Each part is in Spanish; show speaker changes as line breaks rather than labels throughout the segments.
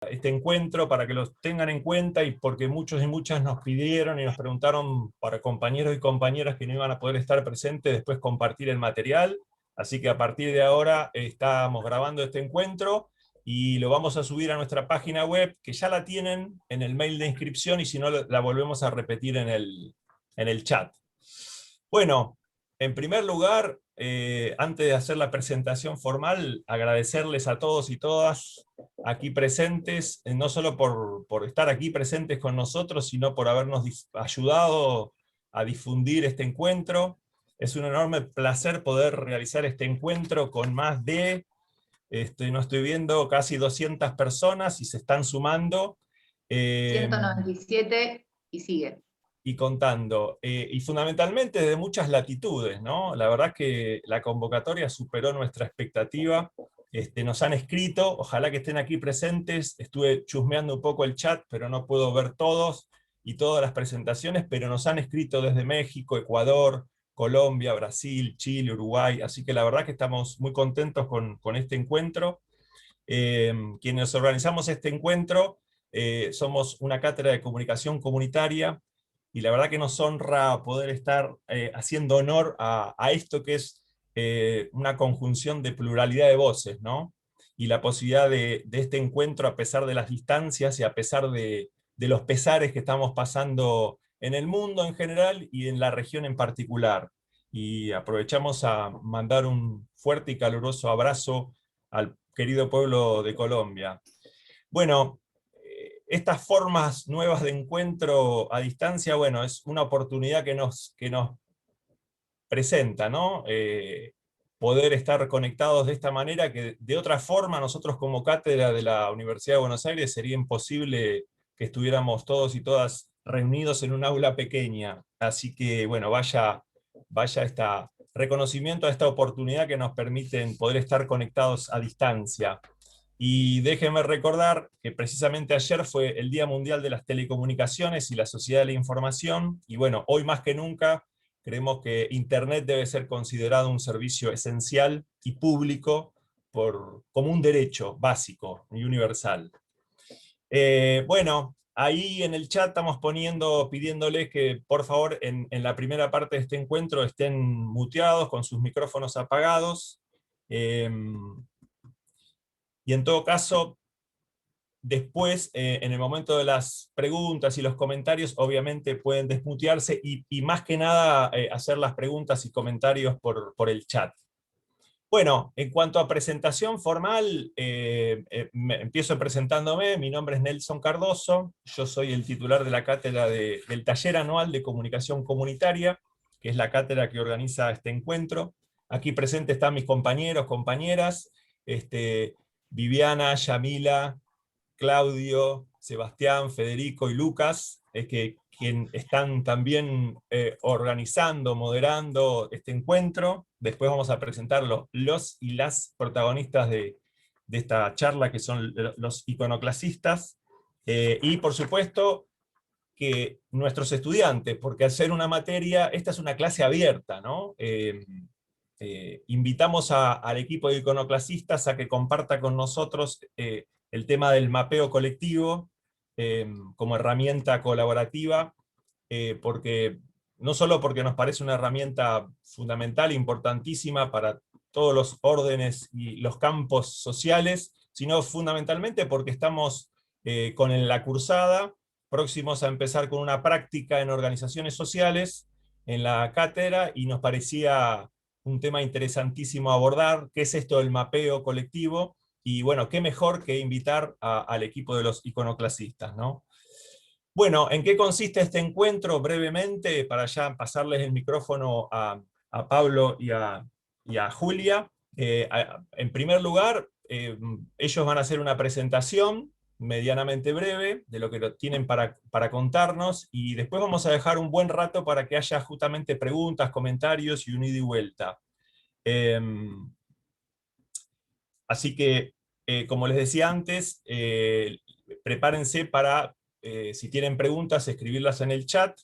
este encuentro para que los tengan en cuenta y porque muchos y muchas nos pidieron y nos preguntaron para compañeros y compañeras que no iban a poder estar presentes después compartir el material. Así que a partir de ahora estamos grabando este encuentro y lo vamos a subir a nuestra página web, que ya la tienen en el mail de inscripción, y si no la volvemos a repetir en el chat. Bueno, en primer lugar, antes de hacer la presentación formal, agradecerles a todos y todas aquí presentes, no solo por estar aquí presentes con nosotros, sino por habernos ayudado a difundir este encuentro. Es un enorme placer poder realizar este encuentro con más de, no estoy viendo, casi 200 personas y se están sumando.
197 y sigue.
Y contando, y fundamentalmente de muchas latitudes, ¿no? La verdad es que la convocatoria superó nuestra expectativa. Nos han escrito, ojalá que estén aquí presentes. Estuve chusmeando un poco el chat, pero no puedo ver todos y todas las presentaciones, pero nos han escrito desde México, Ecuador, Colombia, Brasil, Chile, Uruguay, así que la verdad que estamos muy contentos con este encuentro. Quienes organizamos este encuentro somos una cátedra de comunicación comunitaria, y la verdad que nos honra poder estar haciendo honor a esto que es una conjunción de pluralidad de voces, ¿no? Y la posibilidad de este encuentro a pesar de las distancias y a pesar de los pesares que estamos pasando en el mundo en general y en la región en particular. Y aprovechamos a mandar un fuerte y caluroso abrazo al querido pueblo de Colombia. Bueno, estas formas nuevas de encuentro a distancia, bueno, es una oportunidad que nos presenta, ¿no? Poder estar conectados de esta manera, que de otra forma nosotros como cátedra de la Universidad de Buenos Aires sería imposible que estuviéramos todos y todas reunidos en un aula pequeña. Así que, bueno, vaya este reconocimiento a esta oportunidad que nos permiten poder estar conectados a distancia. Y déjenme recordar que precisamente ayer fue el Día Mundial de las Telecomunicaciones y la Sociedad de la Información, y bueno, hoy más que nunca creemos que Internet debe ser considerado un servicio esencial y público como un derecho básico y universal. Bueno, ahí en el chat estamos pidiéndoles que por favor en la primera parte de este encuentro estén muteados con sus micrófonos apagados. Y en todo caso, después, en el momento de las preguntas y los comentarios, obviamente pueden desmutearse y más que nada hacer las preguntas y comentarios por el chat. Bueno, en cuanto a presentación formal, empiezo presentándome. Mi nombre es Nelson Cardoso, yo soy el titular de la cátedra del Taller Anual de Comunicación Comunitaria, que es la cátedra que organiza este encuentro. Aquí presentes están mis compañeros, compañeras, Viviana, Yamila, Claudio, Sebastián, Federico y Lucas, quien están también organizando, moderando este encuentro. Después vamos a presentar los y las protagonistas de esta charla, que son los iconoclasistas, y por supuesto que nuestros estudiantes, porque al ser una materia, esta es una clase abierta, ¿no? Invitamos al equipo de iconoclasistas a que comparta con nosotros el tema del mapeo colectivo como herramienta colaborativa, porque no solo porque nos parece una herramienta fundamental, importantísima para todos los órdenes y los campos sociales, sino fundamentalmente porque estamos con la cursada próximos a empezar con una práctica en organizaciones sociales en la cátedra, y nos parecía un tema interesantísimo a abordar, qué es esto del mapeo colectivo, y bueno, qué mejor que invitar al equipo de los iconoclasistas, ¿no? Bueno, ¿en qué consiste este encuentro? Brevemente, para ya pasarles el micrófono a Pablo y a Julia. En primer lugar, ellos van a hacer una presentación medianamente breve de lo que tienen para contarnos, y después vamos a dejar un buen rato para que haya justamente preguntas, comentarios y un ida y vuelta. Así que, como les decía antes, prepárense para, si tienen preguntas, escribirlas en el chat.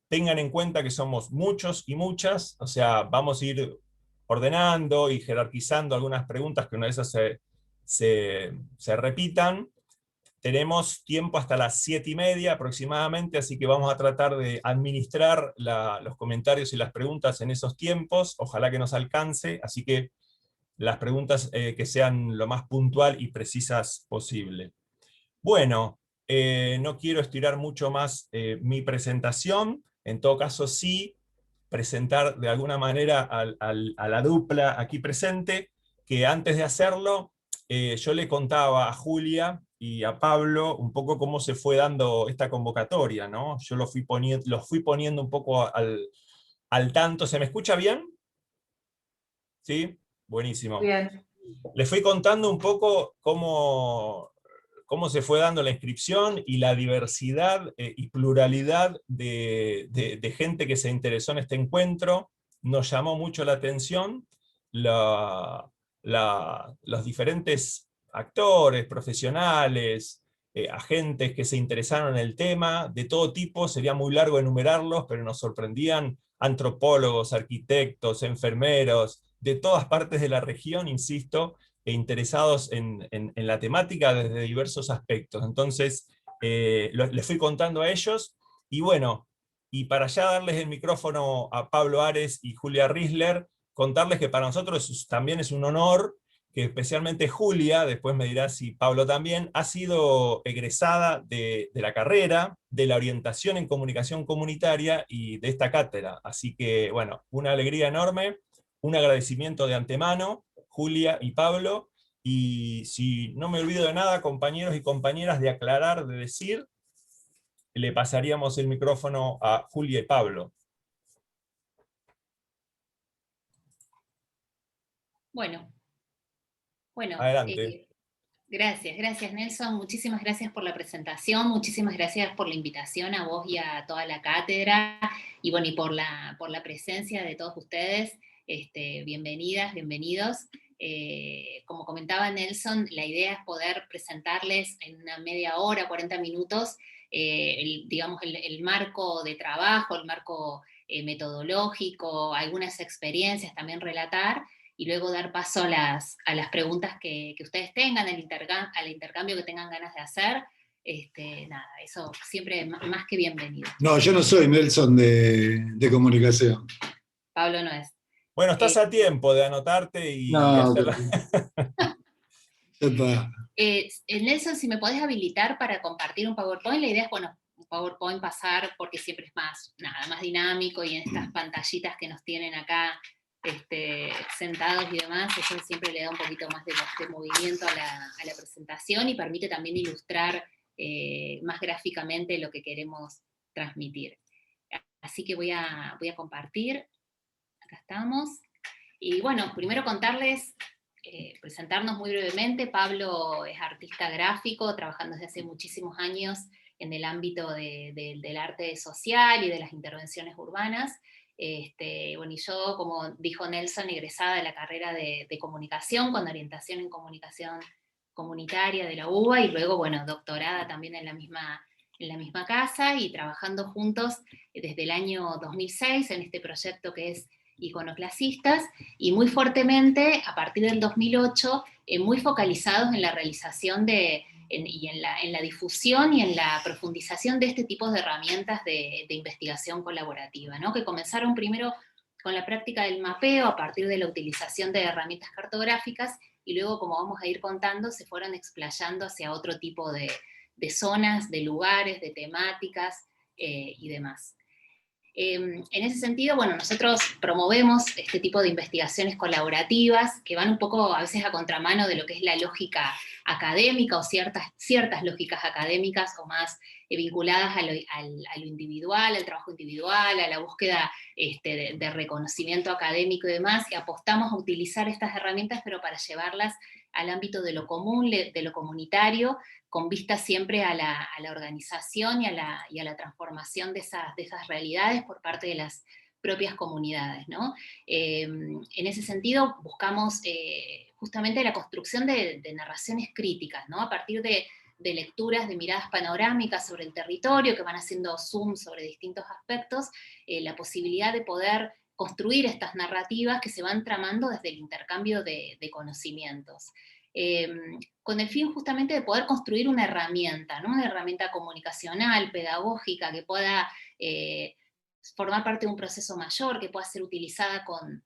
Tengan en cuenta que somos muchos y muchas, o sea, vamos a ir ordenando y jerarquizando algunas preguntas que una de esas se repitan. tenemos tiempo hasta las 7:30 aproximadamente, así que vamos a tratar de administrar los comentarios y las preguntas en esos tiempos, ojalá que nos alcance, así que las preguntas que sean lo más puntual y precisas posible. Bueno, no quiero estirar mucho más mi presentación, en todo caso sí presentar de alguna manera a la dupla aquí presente, que antes de hacerlo yo le contaba a Julia y a Pablo un poco cómo se fue dando esta convocatoria, ¿no? Yo los fui poniendo un poco al tanto. ¿Se me escucha bien? ¿Sí? Buenísimo.
Bien.
Les fui contando un poco cómo se fue dando la inscripción y la diversidad y pluralidad de gente que se interesó en este encuentro. Nos llamó mucho la atención los diferentes actores, profesionales, agentes que se interesaron en el tema, de todo tipo. Sería muy largo enumerarlos, pero nos sorprendían antropólogos, arquitectos, enfermeros, de todas partes de la región, insisto, e interesados en la temática desde diversos aspectos. Entonces, les fui contando a ellos, y bueno, y para ya darles el micrófono a Pablo Ares y Julia Risler, contarles que para nosotros también es un honor que especialmente Julia, después me dirá si Pablo también, ha sido egresada de la carrera, de la orientación en comunicación comunitaria y de esta cátedra. Así que, bueno, una alegría enorme, un agradecimiento de antemano, Julia y Pablo, y si no me olvido de nada, compañeros y compañeras, de aclarar, de decir, le pasaríamos el micrófono a Julia y Pablo.
Bueno,
Adelante.
gracias Nelson, muchísimas gracias por la presentación, muchísimas gracias por la invitación a vos y a toda la cátedra, y bueno, y por la presencia de todos ustedes. Bienvenidas, bienvenidos. Como comentaba Nelson, la idea es poder presentarles en una media hora, 40 minutos, digamos, el marco de trabajo, el marco metodológico, algunas experiencias también relatar, y luego dar paso a las preguntas que ustedes tengan, al intercambio que tengan ganas de hacer. Nada, eso siempre más que bienvenido.
No, yo no soy Nelson de comunicación.
Pablo no es.
Bueno, estás a tiempo de anotarte y
No,
hacerla.
ya está.
Nelson, si me podés habilitar para compartir un PowerPoint, la idea es, bueno, un PowerPoint pasar, porque siempre es más dinámico, y en estas pantallitas que nos tienen acá sentados y demás, eso siempre le da un poquito más de movimiento a la presentación, y permite también ilustrar más gráficamente lo que queremos transmitir. Así que voy a compartir. Acá estamos. Y bueno, primero contarles, presentarnos muy brevemente. Pablo es artista gráfico, trabajando desde hace muchísimos años en el ámbito del arte social y de las intervenciones urbanas. Bueno, y yo, como dijo Nelson, egresada de la carrera de comunicación, con orientación en comunicación comunitaria de la UBA, y luego, bueno, doctorada también en la misma casa, y trabajando juntos desde el año 2006 en este proyecto que es Iconoclasistas, y muy fuertemente a partir del 2008, muy focalizados en la realización en la difusión y en la profundización de este tipo de herramientas de investigación colaborativa, ¿no? Que comenzaron primero con la práctica del mapeo a partir de la utilización de herramientas cartográficas, y luego, como vamos a ir contando, se fueron explayando hacia otro tipo de zonas, de lugares, de temáticas y demás. En ese sentido, bueno, nosotros promovemos este tipo de investigaciones colaborativas que van un poco a veces a contramano de lo que es la lógica académica, o ciertas lógicas académicas, o más vinculadas a lo individual, al trabajo individual, a la búsqueda de reconocimiento académico y demás, y apostamos a utilizar estas herramientas, pero para llevarlas al ámbito de lo común, de lo comunitario, con vista siempre a la organización y a la transformación de esas realidades por parte de las propias comunidades, ¿no? En ese sentido, buscamos justamente la construcción de narraciones críticas, ¿no? A partir de lecturas, de miradas panorámicas sobre el territorio, que van haciendo zoom sobre distintos aspectos, la posibilidad de poder construir estas narrativas que se van tramando desde el intercambio de conocimientos. con el fin justamente de poder construir una herramienta, ¿no? Una herramienta comunicacional, pedagógica, que pueda formar parte de un proceso mayor, que pueda ser utilizada con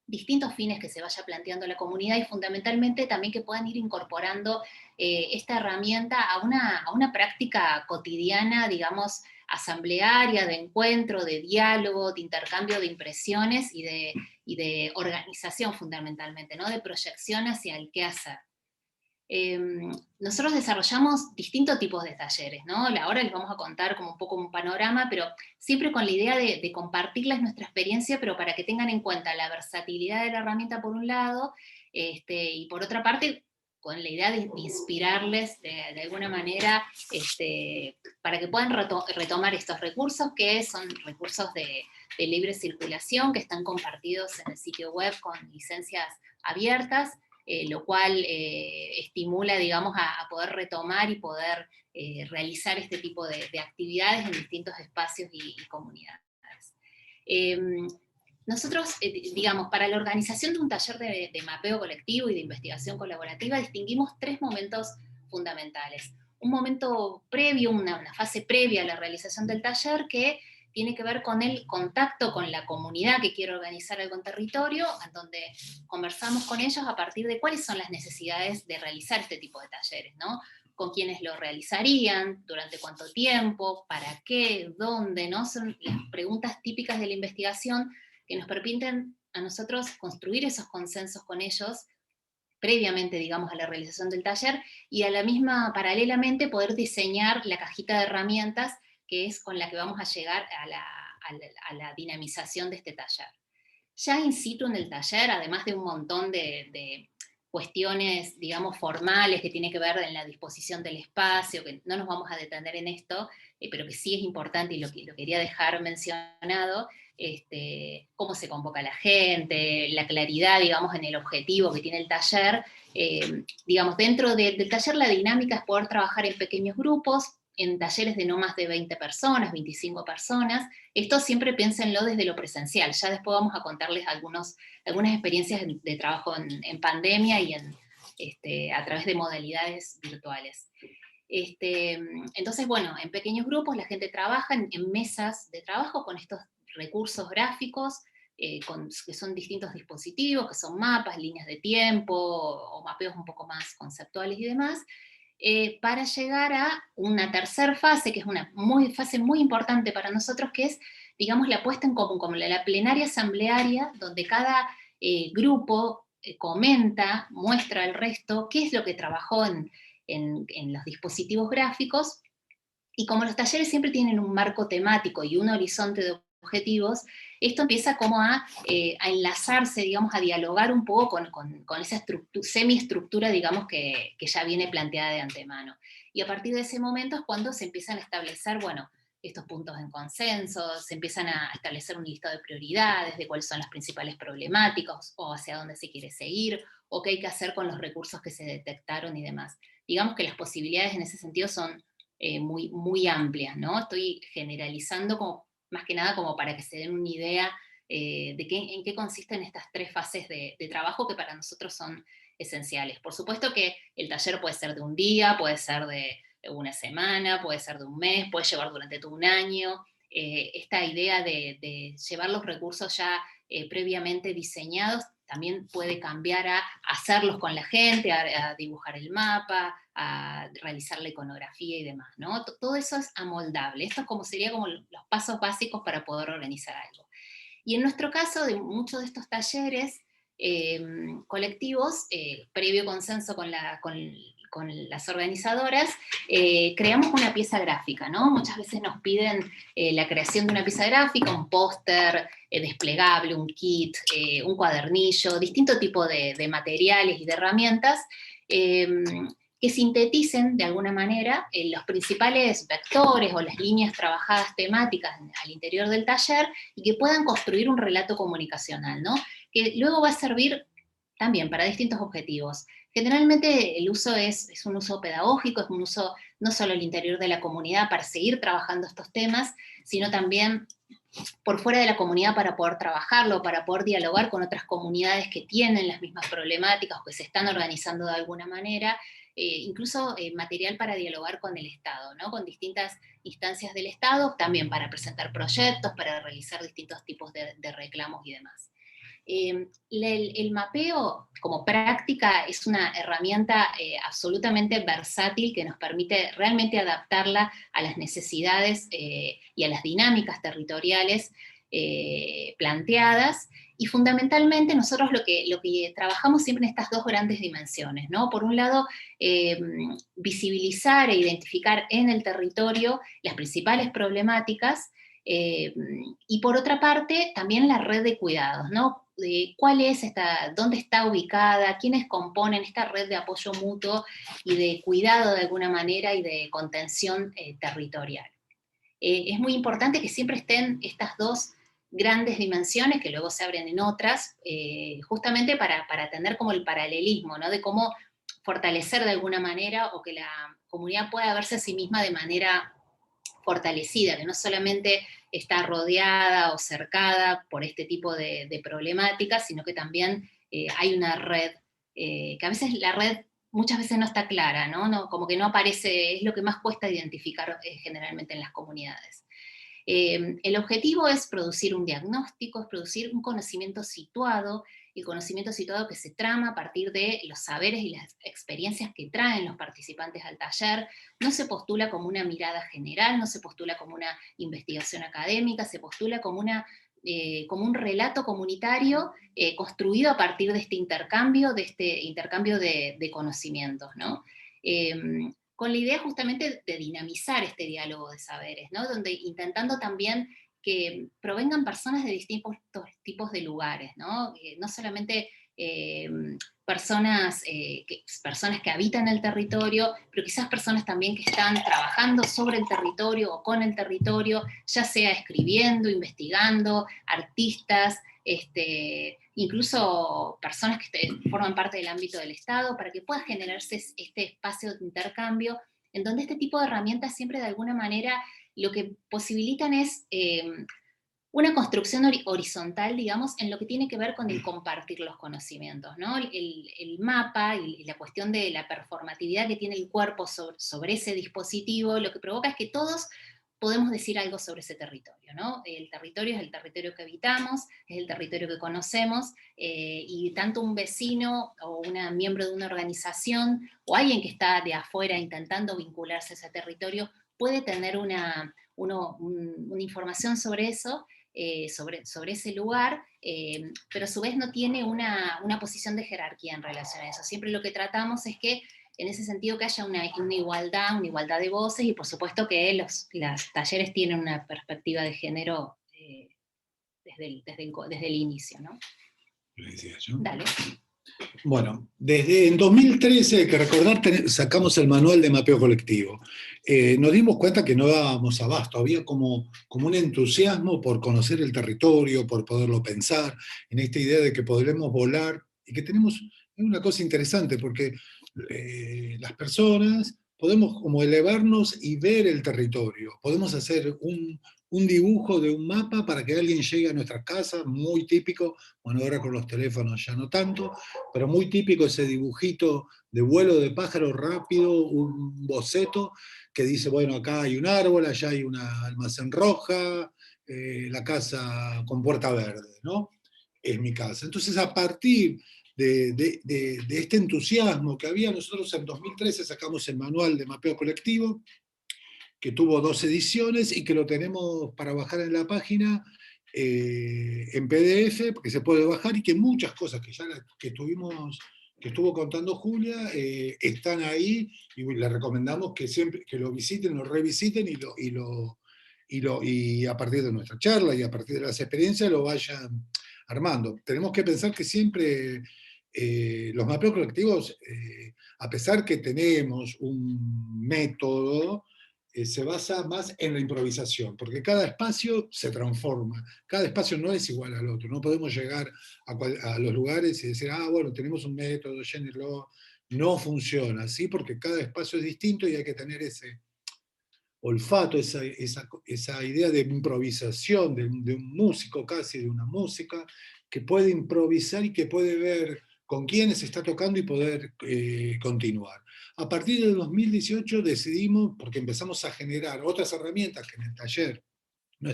distintos fines que se vaya planteando la comunidad, y fundamentalmente también que puedan ir incorporando esta herramienta a una práctica cotidiana, digamos, asamblearia, de encuentro, de diálogo, de intercambio de impresiones y de organización fundamentalmente, ¿no? De proyección hacia el qué hacer. Nosotros desarrollamos distintos tipos de talleres, ¿no? Ahora les vamos a contar como un poco un panorama, pero siempre con la idea de compartirles nuestra experiencia, pero para que tengan en cuenta la versatilidad de la herramienta por un lado, y por otra parte, con la idea de inspirarles de alguna manera, para que puedan retomar estos recursos, que son recursos de libre circulación, que están compartidos en el sitio web con licencias abiertas, lo cual estimula, digamos, a poder retomar y poder realizar este tipo de actividades en distintos espacios y comunidades. Nosotros, digamos, para la organización de un taller de mapeo colectivo y de investigación colaborativa distinguimos 3 momentos fundamentales. Un momento previo, una fase previa a la realización del taller, que tiene que ver con el contacto con la comunidad que quiere organizar algo en territorio, en donde conversamos con ellos a partir de cuáles son las necesidades de realizar este tipo de talleres, ¿no? Con quiénes lo realizarían, durante cuánto tiempo, para qué, dónde, ¿no? Son las preguntas típicas de la investigación que nos permiten a nosotros construir esos consensos con ellos previamente, digamos, a la realización del taller, y a la misma, paralelamente, poder diseñar la cajita de herramientas que es con la que vamos a llegar a la dinamización de este taller. Ya in situ en el taller, además de un montón de cuestiones, digamos, formales que tiene que ver en la disposición del espacio, que no nos vamos a detener en esto, pero que sí es importante y lo quería dejar mencionado, cómo se convoca la gente, la claridad, digamos, en el objetivo que tiene el taller. Digamos, dentro del taller la dinámica es poder trabajar en pequeños grupos, en talleres de no más de 20 personas, 25 personas. Esto siempre piénsenlo desde lo presencial. Ya después vamos a contarles algunas experiencias de trabajo en pandemia y a través de modalidades virtuales. Entonces, bueno, en pequeños grupos la gente trabaja en mesas de trabajo con estos recursos gráficos, que son distintos dispositivos, que son mapas, líneas de tiempo, o mapeos un poco más conceptuales y demás, para llegar a una tercera fase, que es una fase muy importante para nosotros, que es, digamos, la puesta en común, como la plenaria asamblearia, donde cada grupo comenta, muestra al resto qué es lo que trabajó en los dispositivos gráficos, y como los talleres siempre tienen un marco temático y un horizonte de objetivos, esto empieza como a enlazarse, digamos, a dialogar un poco con esa semiestructura, digamos, que ya viene planteada de antemano. Y a partir de ese momento es cuando se empiezan a establecer, bueno, estos puntos en consenso, se empiezan a establecer un listado de prioridades, de cuáles son las principales problemáticas, o hacia dónde se quiere seguir, o qué hay que hacer con los recursos que se detectaron y demás. Digamos que las posibilidades en ese sentido son muy, muy amplias, ¿no? Estoy generalizando como, más que nada como para que se den una idea de en qué consisten estas 3 fases de trabajo que para nosotros son esenciales. Por supuesto que el taller puede ser de un día, puede ser de una semana, puede ser de un mes, puede llevar durante todo un año. Esta idea de llevar los recursos ya previamente diseñados también puede cambiar a hacerlos con la gente, a dibujar el mapa, a realizar la iconografía y demás, ¿no? Todo eso es amoldable. Esto sería como los pasos básicos para poder organizar algo. Y en nuestro caso, de muchos de estos talleres colectivos, previo consenso con las organizadoras, creamos una pieza gráfica, ¿no? Muchas veces nos piden la creación de una pieza gráfica, un póster desplegable, un kit, un cuadernillo, distinto tipo de materiales y de herramientas, que sinteticen de alguna manera los principales vectores o las líneas trabajadas temáticas al interior del taller, y que puedan construir un relato comunicacional, ¿no? Que luego va a servir también para distintos objetivos. Generalmente el uso es un uso pedagógico, es un uso no solo al interior de la comunidad para seguir trabajando estos temas, sino también por fuera de la comunidad para poder trabajarlo, para poder dialogar con otras comunidades que tienen las mismas problemáticas o que se están organizando de alguna manera, incluso material para dialogar con el Estado, ¿no? Con distintas instancias del Estado, también para presentar proyectos, para realizar distintos tipos de reclamos y demás. El mapeo como práctica es una herramienta absolutamente versátil que nos permite realmente adaptarla a las necesidades y a las dinámicas territoriales planteadas, y fundamentalmente nosotros lo que trabajamos siempre en estas dos grandes dimensiones, ¿no? Por un lado, visibilizar e identificar en el territorio las principales problemáticas, y por otra parte, también la red de cuidados, ¿no? ¿Cuál es dónde está ubicada, quiénes componen esta red de apoyo mutuo y de cuidado de alguna manera y de contención territorial? Es muy importante que siempre estén estas dos grandes dimensiones, que luego se abren en otras, justamente para tener como el paralelismo, ¿no? De cómo fortalecer de alguna manera, o que la comunidad pueda verse a sí misma de manera fortalecida, que no solamente está rodeada o cercada por este tipo de problemáticas, sino que también hay una red, que a veces la red muchas veces no está clara, ¿no? Como que no aparece, es lo que más cuesta identificar generalmente en las comunidades. El objetivo es producir un diagnóstico, es producir un conocimiento situado, el conocimiento situado que se trama a partir de los saberes y las experiencias que traen los participantes al taller. No se postula como una mirada general, no se postula como una investigación académica, se postula como un relato comunitario construido a partir de este intercambio de conocimientos, ¿no? Con la idea justamente de dinamizar este diálogo de saberes, ¿no? Donde intentando también que provengan personas de distintos tipos de lugares, ¿no? No solamente personas que habitan el territorio, pero quizás personas también que están trabajando sobre el territorio o con el territorio, ya sea escribiendo, investigando, artistas, incluso personas que forman parte del ámbito del Estado, para que pueda generarse este espacio de intercambio, en donde este tipo de herramientas siempre de alguna manera lo que posibilitan es una construcción horizontal, digamos, en lo que tiene que ver con el compartir los conocimientos, ¿no? El mapa y la cuestión de la performatividad que tiene el cuerpo sobre ese dispositivo, lo que provoca es que todos podemos decir algo sobre ese territorio, ¿no? El territorio es el territorio que habitamos, es el territorio que conocemos, y tanto un vecino o un miembro de una organización o alguien que está de afuera intentando vincularse a ese territorio puede tener una información sobre eso, sobre ese lugar, pero a su vez no tiene una posición de jerarquía en relación a eso. Siempre lo que tratamos es que en ese sentido que haya una igualdad de voces, y por supuesto que los talleres tienen una perspectiva de género desde el inicio, ¿no?
Lo decía yo.
Dale.
Bueno, desde en 2013, hay que recordar, sacamos el manual de mapeo colectivo. Nos dimos cuenta que no dábamos abasto, había como un entusiasmo por conocer el territorio, por poderlo pensar, en esta idea de que podremos volar, y que tenemos una cosa interesante, porque las personas podemos como elevarnos y ver el territorio, podemos hacer un dibujo de un mapa para que alguien llegue a nuestra casa, muy típico, bueno, ahora con los teléfonos ya no tanto, pero muy típico ese dibujito de vuelo de pájaro rápido, un boceto que dice, bueno, acá hay un árbol, allá hay una almacén roja, la casa con puerta verde, ¿no? Es mi casa. Entonces, a partir de este entusiasmo que había, nosotros en 2013 sacamos el manual de mapeo colectivo, que tuvo 2 ediciones y que lo tenemos para bajar en la página en PDF, porque se puede bajar, y que muchas cosas que estuvo contando Julia están ahí, y le recomendamos que siempre que lo visiten, lo revisiten y a partir de nuestra charla y a partir de las experiencias lo vayan armando. Tenemos que pensar que siempre los mapeos colectivos, a pesar que tenemos un método, se basa más en la improvisación, porque cada espacio se transforma, cada espacio no es igual al otro, no podemos llegar a los lugares y decir, bueno, tenemos un método, llénenlo, no funciona, ¿sí? Porque cada espacio es distinto y hay que tener olfato, esa idea de improvisación, de un músico casi, de una música, que puede improvisar y que puede ver con quiénes está tocando y poder continuar. A partir del 2018 decidimos, porque empezamos a generar otras herramientas que en el taller no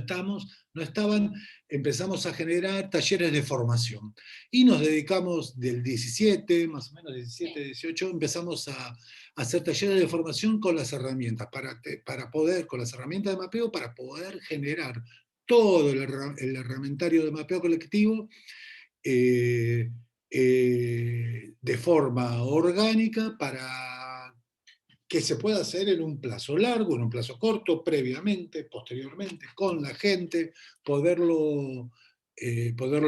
estaban, empezamos a generar talleres de formación. Y nos dedicamos del 17, más o menos 17, 18, empezamos a hacer talleres de formación con las herramientas, para poder, con las herramientas de mapeo, para poder generar todo el herramientario de mapeo colectivo de forma orgánica para que se pueda hacer en un plazo largo, en un plazo corto, previamente, posteriormente, con la gente, poderlo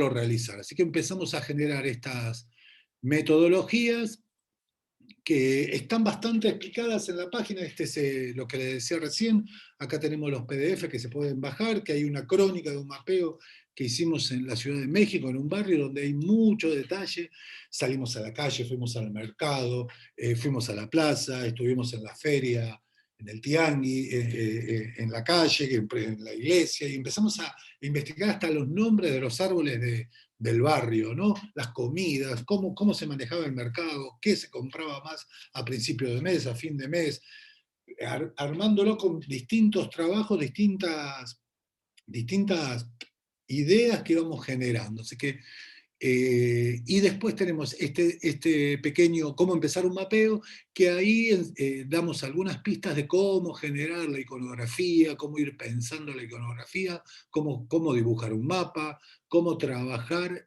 realizar. Así que empezamos a generar estas metodologías que están bastante explicadas en la página. Este es lo que les decía recién. Acá tenemos los PDF que se pueden bajar, que hay una crónica de un mapeo que hicimos en la Ciudad de México, en un barrio donde hay mucho detalle. Salimos a la calle, fuimos al mercado, fuimos a la plaza, estuvimos en la feria, en el tianguis, en la calle, en la iglesia, y empezamos a investigar hasta los nombres de los árboles del barrio, ¿no? Las comidas, cómo se manejaba el mercado, qué se compraba más a principio de mes, a fin de mes, armándolo con distintos trabajos, distintas ideas que vamos generando. Así que, y después tenemos este pequeño cómo empezar un mapeo, que ahí damos algunas pistas de cómo generar la iconografía, cómo ir pensando la iconografía, cómo dibujar un mapa, cómo trabajar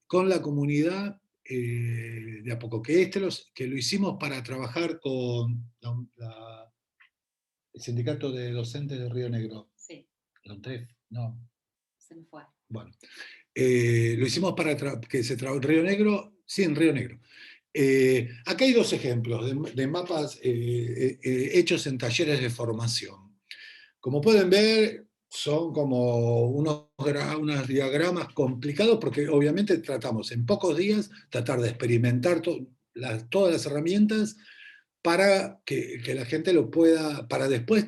con la comunidad de a poco. Que lo hicimos para trabajar con el sindicato de docentes de Río Negro.
Sí.
¿Lontref? No.
Se me fue.
Bueno, lo hicimos para que se trabaje en Río Negro, sí, en Río Negro. Acá hay dos ejemplos de mapas hechos en talleres de formación. Como pueden ver, son como unos diagramas complicados porque obviamente tratamos en pocos días tratar de experimentar todas las herramientas para que la gente lo pueda, para después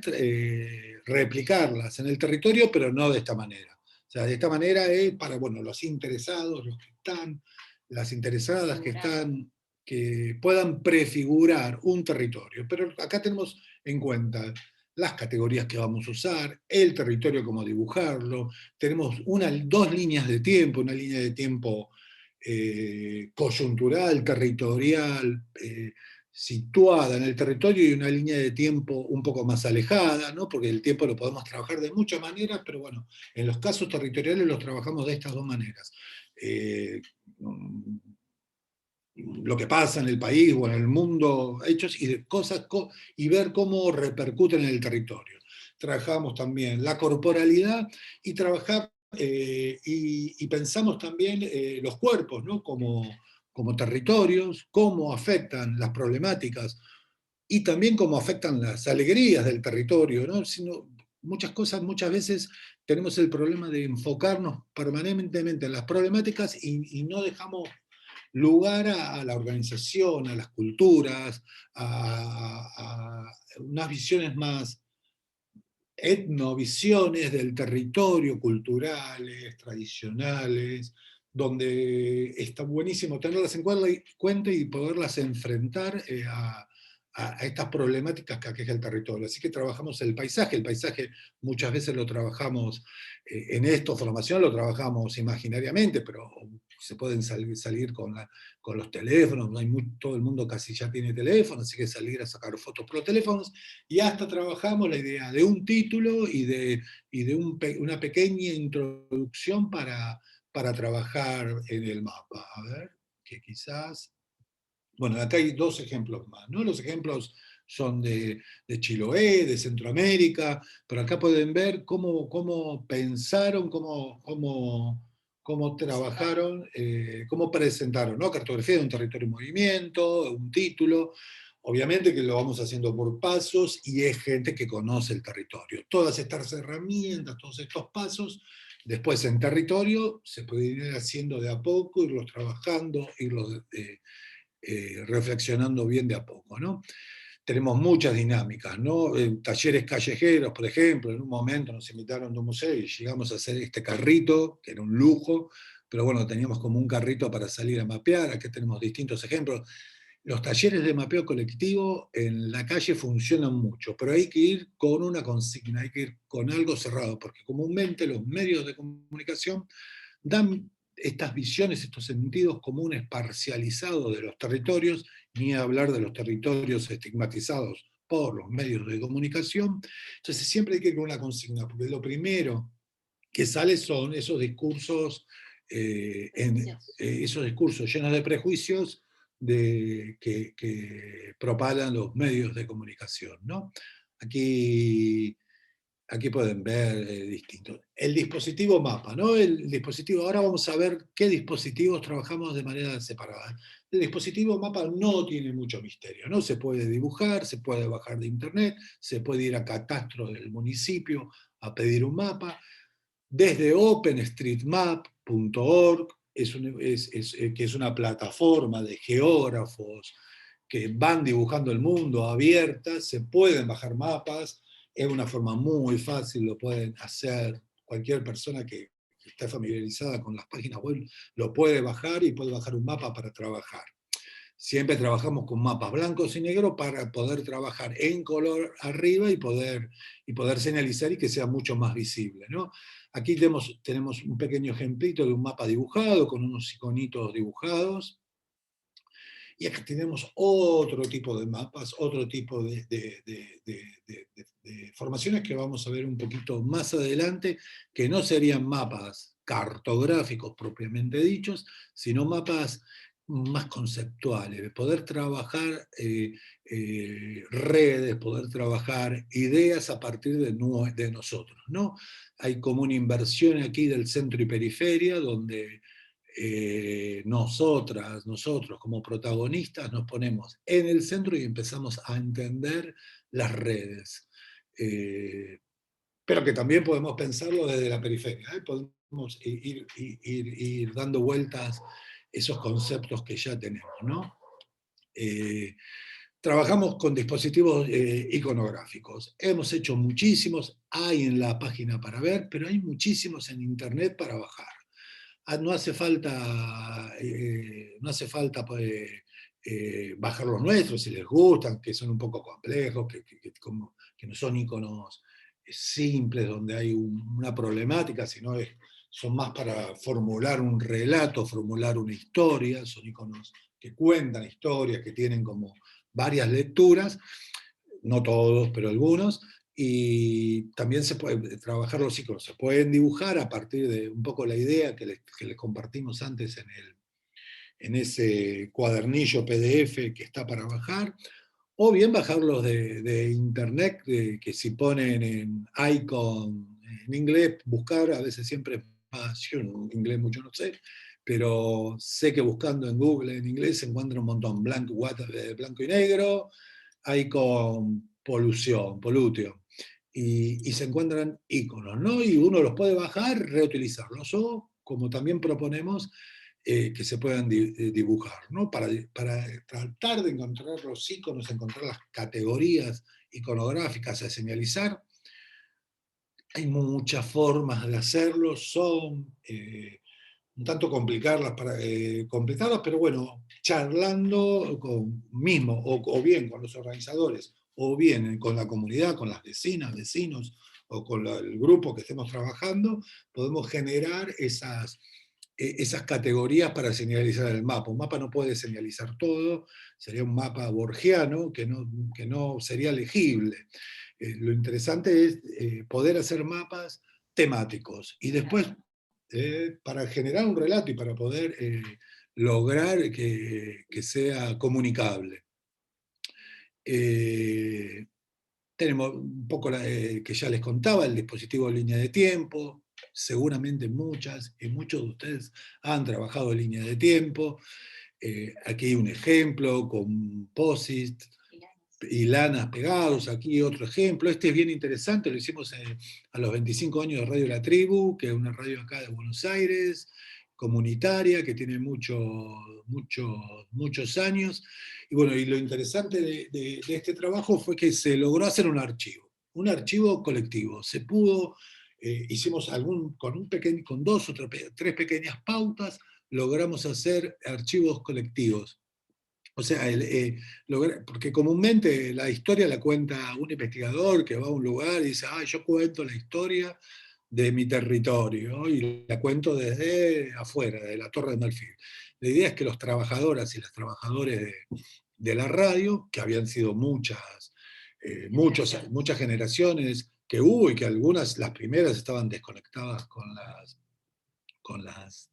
replicarlas en el territorio, pero no de esta manera. O sea, de esta manera es para, bueno, los interesados, los que están, las interesadas que están, que puedan prefigurar un territorio. Pero acá tenemos en cuenta las categorías que vamos a usar, el territorio, cómo dibujarlo, tenemos dos líneas de tiempo, una línea de tiempo coyuntural, territorial, situada en el territorio, y una línea de tiempo un poco más alejada, ¿no? Porque el tiempo lo podemos trabajar de muchas maneras, pero bueno, en los casos territoriales los trabajamos de estas dos maneras. Lo que pasa en el país o en el mundo, hechos y de cosas, y ver cómo repercuten en el territorio. Trabajamos también la corporalidad y y pensamos también los cuerpos, ¿no? Como territorios, cómo afectan las problemáticas y también cómo afectan las alegrías del territorio, ¿no? Muchas veces tenemos el problema de enfocarnos permanentemente en las problemáticas y no dejamos lugar a la organización, a las culturas, a unas visiones más etnovisiones del territorio, culturales, tradicionales, donde está buenísimo tenerlas en cuenta y poderlas enfrentar a estas problemáticas que aqueja el territorio. Así que trabajamos el paisaje muchas veces lo trabajamos en esto, formación lo trabajamos imaginariamente, pero se pueden salir con los teléfonos, no todo el mundo casi ya tiene teléfono, así que salir a sacar fotos por los teléfonos, y hasta trabajamos la idea de un título y de una pequeña introducción para trabajar en el mapa. A ver, que quizás... Bueno, acá hay dos ejemplos más, ¿no? Los ejemplos son de Chiloé, de Centroamérica, pero acá pueden ver cómo pensaron, cómo trabajaron, cómo presentaron, ¿no? Cartografía de un territorio en movimiento, un título. Obviamente que lo vamos haciendo por pasos y es gente que conoce el territorio. Todas estas herramientas, todos estos pasos, después en territorio se pueden ir haciendo de a poco, irlos trabajando, irlos reflexionando bien de a poco, ¿no? tenemos muchas dinámicas, ¿no? Talleres callejeros, por ejemplo, en un momento nos invitaron de un museo y llegamos a hacer este carrito, que era un lujo, pero bueno, teníamos como un carrito para salir a mapear. Aquí tenemos distintos ejemplos. Los talleres de mapeo colectivo en la calle funcionan mucho, pero hay que ir con una consigna, hay que ir con algo cerrado, porque comúnmente los medios de comunicación dan estas visiones, estos sentidos comunes parcializados de los territorios, ni hablar de los territorios estigmatizados por los medios de comunicación. Entonces siempre hay que ir con una consigna, porque lo primero que sale son esos discursos, esos discursos llenos de prejuicios que propagan los medios de comunicación, ¿no? Aquí pueden ver distintos. El dispositivo mapa, ¿no? El dispositivo, ahora vamos a ver qué dispositivos trabajamos de manera separada. El dispositivo mapa no tiene mucho misterio, ¿no? Se puede dibujar, se puede bajar de internet, se puede ir a catastro del municipio a pedir un mapa. Desde openstreetmap.org, que es una plataforma de geógrafos que van dibujando el mundo abierta, se pueden bajar mapas, es una forma muy fácil, lo pueden hacer cualquier persona que esté familiarizada con las páginas web, lo puede bajar y puede bajar un mapa para trabajar. Siempre trabajamos con mapas blancos y negros para poder trabajar en color arriba y poder señalizar y que sea mucho más visible, ¿no? Aquí tenemos un pequeño ejemplito de un mapa dibujado con unos iconitos dibujados. Y acá tenemos otro tipo de mapas, otro tipo de formaciones que vamos a ver un poquito más adelante, que no serían mapas cartográficos propiamente dichos, sino mapas más conceptuales, de poder trabajar redes, poder trabajar ideas a partir de nosotros, ¿no? Hay como una inversión aquí del centro y periferia, donde nosotros como protagonistas nos ponemos en el centro y empezamos a entender las redes. Pero que también podemos pensarlo desde la periferia, ¿eh? Podemos ir dando vueltas esos conceptos que ya tenemos, ¿no? Trabajamos con dispositivos iconográficos. Hemos hecho muchísimos, hay en la página para ver, pero hay muchísimos en internet para bajar. No hace falta pues, bajar los nuestros si les gustan, que son un poco complejos, que no son iconos simples donde hay una problemática, sino son más para formular un relato, formular una historia, son iconos que cuentan historias, que tienen como varias lecturas, no todos, pero algunos. Y también se puede trabajar los iconos, se pueden dibujar a partir de un poco la idea que les compartimos antes en ese cuadernillo PDF que está para bajar, o bien bajarlos de internet, que si ponen en icon en inglés, buscar, a veces siempre es más, yo en inglés mucho no sé, pero sé que buscando en Google en inglés se encuentra un montón, blanco y negro, icon pollution, y se encuentran iconos, ¿no? Y uno los puede bajar, reutilizarlos, o como también proponemos, que se puedan dibujar, ¿no? Para tratar de encontrar los iconos, encontrar las categorías iconográficas a señalizar. Hay muchas formas de hacerlo, son un tanto complicadas, pero bueno, charlando mismo, o bien con los organizadores, o bien con la comunidad, con las vecinas, vecinos, o con el grupo que estemos trabajando, podemos generar esas categorías para señalizar el mapa. Un mapa no puede señalizar todo, sería un mapa borgiano que no sería legible. Lo interesante es poder hacer mapas temáticos, y después para generar un relato y para poder lograr que sea comunicable. Tenemos un poco que ya les contaba, el dispositivo de línea de tiempo, seguramente muchos de ustedes han trabajado en línea de tiempo. Aquí hay un ejemplo con POSIT y lanas pegados, aquí otro ejemplo. Este es bien interesante, lo hicimos a los 25 años de Radio La Tribu, que es una radio acá de Buenos Aires, comunitaria que tiene muchos años. Y bueno, y lo interesante de este trabajo fue que se logró hacer un archivo colectivo. Se pudo, hicimos con 2 o 3 pequeñas pautas, logramos hacer archivos colectivos. O sea, porque comúnmente la historia la cuenta un investigador que va a un lugar y dice, yo cuento la historia de mi territorio y la cuento desde afuera, de la Torre de Marfil. La idea es que los trabajadores y las trabajadoras de la radio, que habían sido muchas generaciones que hubo y que algunas, las primeras, estaban desconectadas con las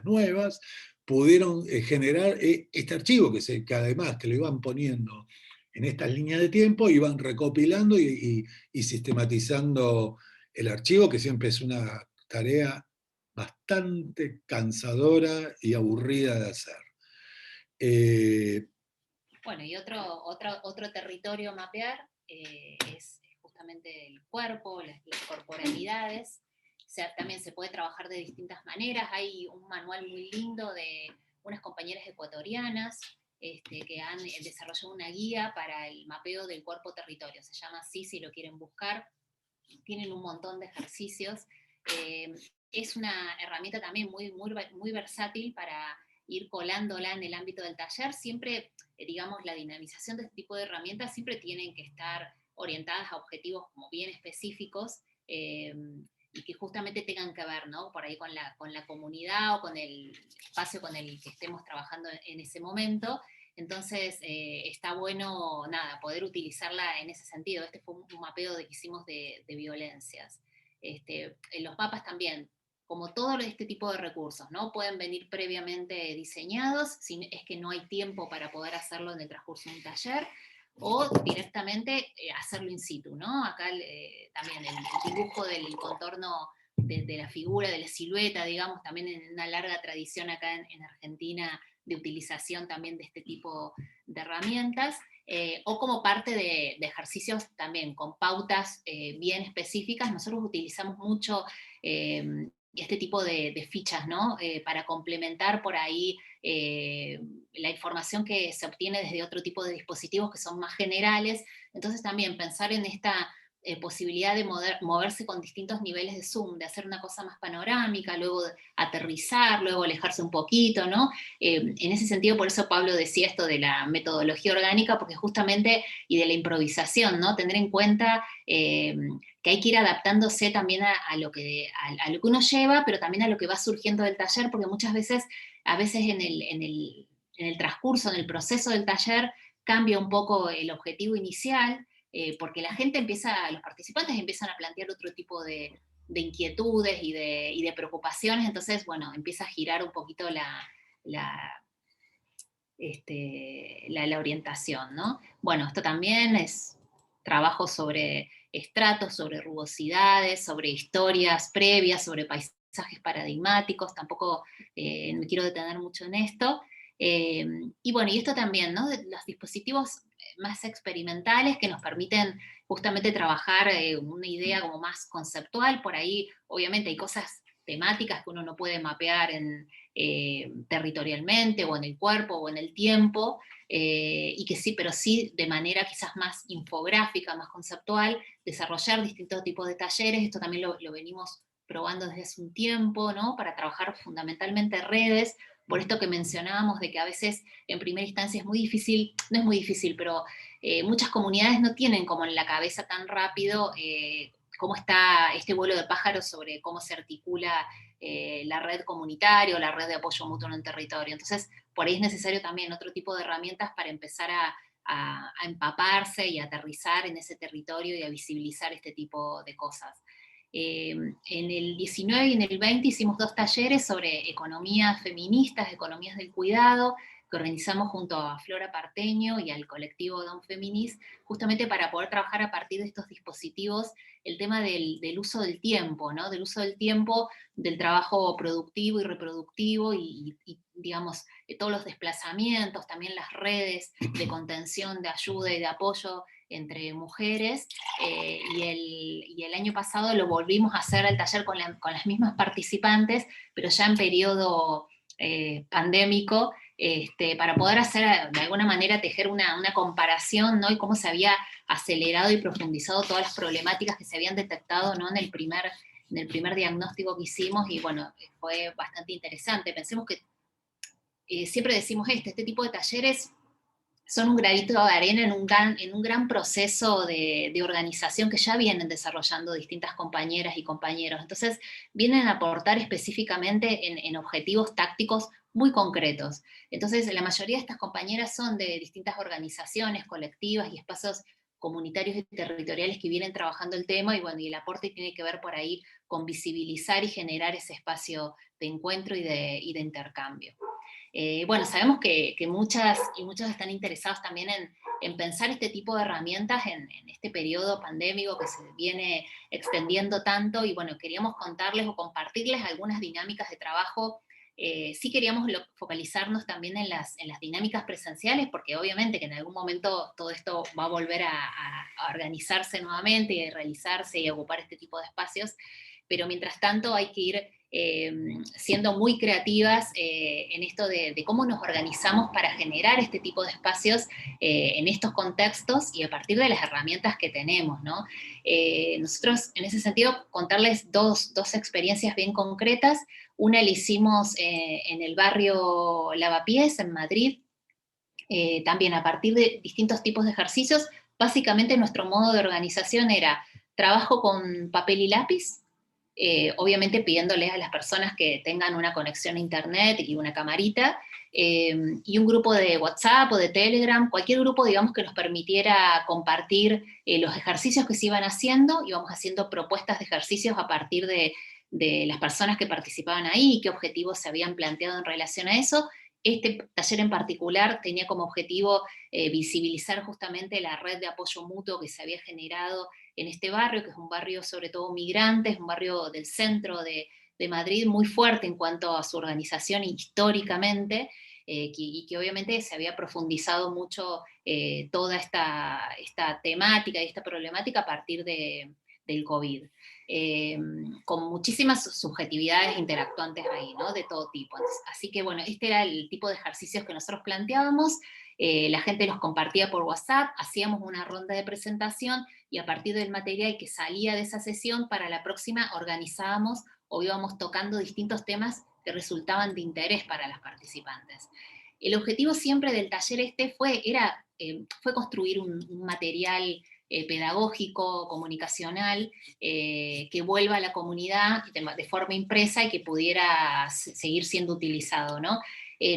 nuevas, pudieron generar este archivo que además que lo iban poniendo en estas líneas de tiempo, iban recopilando y sistematizando el archivo, que siempre es una tarea bastante cansadora y aburrida de hacer.
Bueno, y otro territorio a mapear es justamente el cuerpo, las corporalidades. O sea, también se puede trabajar de distintas maneras. Hay un manual muy lindo de unas compañeras ecuatorianas que han desarrollado una guía para el mapeo del cuerpo-territorio. Se llama así, si lo quieren buscar. Tienen un montón de ejercicios. Es una herramienta también muy versátil para ir colándola en el ámbito del taller. Siempre, digamos, la dinamización de este tipo de herramientas siempre tienen que estar orientadas a objetivos como bien específicos, y que justamente tengan que ver, ¿no? Por ahí con la comunidad o con el espacio con el que estemos trabajando en ese momento. Entonces, está bueno, poder utilizarla en ese sentido. Este fue un mapeo que hicimos de violencias. Los mapas también, como todo este tipo de recursos, ¿no? Pueden venir previamente diseñados, si es que no hay tiempo para poder hacerlo en el transcurso de un taller, o directamente hacerlo in situ, ¿no? Acá también el dibujo del contorno de la figura, de la silueta, digamos, también en una larga tradición acá en Argentina de utilización también de este tipo de herramientas, o como parte de ejercicios también con pautas bien específicas. Nosotros utilizamos mucho este tipo de fichas, ¿no? Para complementar por ahí la información que se obtiene desde otro tipo de dispositivos que son más generales. Entonces también pensar en esta posibilidad de moverse con distintos niveles de zoom, de hacer una cosa más panorámica, luego aterrizar, luego alejarse un poquito, ¿no? En ese sentido, por eso Pablo decía esto de la metodología orgánica, porque justamente, y de la improvisación, ¿no? Tener en cuenta que hay que ir adaptándose también a lo que uno lleva, pero también a lo que va surgiendo del taller, porque muchas veces, en el transcurso, en el proceso del taller, cambia un poco el objetivo inicial, porque los participantes empiezan a plantear otro tipo de inquietudes y de preocupaciones. Entonces, bueno, empieza a girar un poquito la orientación, ¿no? Bueno, esto también es trabajo sobre estratos, sobre rugosidades, sobre historias previas, sobre paisajes paradigmáticos. Tampoco me quiero detener mucho en esto. Y bueno, y esto también, ¿no? De los dispositivos más experimentales que nos permiten justamente trabajar una idea como más conceptual. Por ahí, obviamente, hay cosas temáticas que uno no puede mapear territorialmente, o en el cuerpo, o en el tiempo, y que sí, pero sí de manera quizás más infográfica, más conceptual, desarrollar distintos tipos de talleres. Esto también lo venimos probando desde hace un tiempo, ¿no? Para trabajar fundamentalmente redes, por esto que mencionábamos de que a veces en primera instancia es muy difícil, no es muy difícil, pero muchas comunidades no tienen como en la cabeza tan rápido cómo está este vuelo de pájaros sobre cómo se articula la red comunitaria o la red de apoyo mutuo en el territorio. Entonces, por ahí es necesario también otro tipo de herramientas para empezar a empaparse y a aterrizar en ese territorio y a visibilizar este tipo de cosas. En el 19 y en el 20 hicimos 2 talleres sobre economías feministas, economías del cuidado, que organizamos junto a Flora Parteño y al colectivo Don Feminis, justamente para poder trabajar a partir de estos dispositivos el tema del uso del tiempo, ¿no? Del uso del tiempo, del trabajo productivo y reproductivo, y digamos, todos los desplazamientos, también las redes de contención, de ayuda y de apoyo entre mujeres, y el año pasado lo volvimos a hacer al taller con las mismas participantes, pero ya en periodo pandémico, para poder hacer, de alguna manera, tejer una comparación, ¿no? Y cómo se había acelerado y profundizado todas las problemáticas que se habían detectado, ¿no? en el primer diagnóstico que hicimos, y bueno, fue bastante interesante. Pensemos que siempre decimos este tipo de talleres son un granito de arena en un gran proceso de organización que ya vienen desarrollando distintas compañeras y compañeros. Entonces, vienen a aportar específicamente en objetivos tácticos muy concretos. Entonces, la mayoría de estas compañeras son de distintas organizaciones, colectivas y espacios comunitarios y territoriales que vienen trabajando el tema, y bueno, y el aporte tiene que ver por ahí con visibilizar y generar ese espacio de encuentro y de intercambio. Bueno, sabemos que muchas y muchos están interesados también en pensar este tipo de herramientas en este periodo pandémico que se viene extendiendo tanto, y bueno, queríamos contarles o compartirles algunas dinámicas de trabajo. Sí queríamos focalizarnos también en las dinámicas presenciales, porque obviamente que en algún momento todo esto va a volver a organizarse nuevamente y a realizarse y a ocupar este tipo de espacios, pero mientras tanto hay que ir siendo muy creativas en esto de cómo nos organizamos para generar este tipo de espacios en estos contextos y a partir de las herramientas que tenemos, ¿no? Nosotros, en ese sentido, contarles dos experiencias bien concretas. Una la hicimos en el barrio Lavapiés, en Madrid, también a partir de distintos tipos de ejercicios. Básicamente nuestro modo de organización era trabajo con papel y lápiz, obviamente pidiéndoles a las personas que tengan una conexión a internet y una camarita, y un grupo de WhatsApp o de Telegram, cualquier grupo, digamos, que nos permitiera compartir los ejercicios que se iban haciendo. Íbamos haciendo propuestas de ejercicios a partir de las personas que participaban ahí y qué objetivos se habían planteado en relación a eso. Este taller en particular tenía como objetivo visibilizar justamente la red de apoyo mutuo que se había generado en este barrio, que es un barrio sobre todo migrante, es un barrio del centro de Madrid, muy fuerte en cuanto a su organización históricamente, y que obviamente se había profundizado mucho toda esta temática y esta problemática a partir del COVID. Con muchísimas subjetividades interactuantes ahí, ¿no? De todo tipo. Así que bueno, este era el tipo de ejercicios que nosotros planteábamos. La gente los compartía por WhatsApp, hacíamos una ronda de presentación, y a partir del material que salía de esa sesión, para la próxima organizábamos o íbamos tocando distintos temas que resultaban de interés para las participantes. El objetivo siempre del taller fue construir un material pedagógico, comunicacional, que vuelva a la comunidad de forma impresa y que pudiera seguir siendo utilizado, ¿no?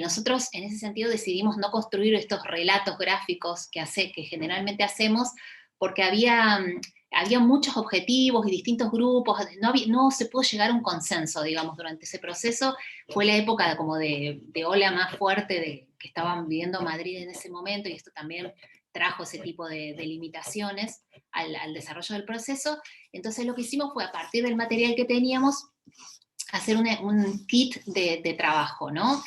Nosotros en ese sentido decidimos no construir estos relatos gráficos que generalmente hacemos, porque había muchos objetivos y distintos grupos, no se pudo llegar a un consenso, digamos, durante ese proceso. Fue la época como de ola más fuerte que estaban viviendo Madrid en ese momento, y esto también trajo ese tipo de limitaciones al desarrollo del proceso. Entonces lo que hicimos fue, a partir del material que teníamos, hacer un kit de trabajo, ¿no?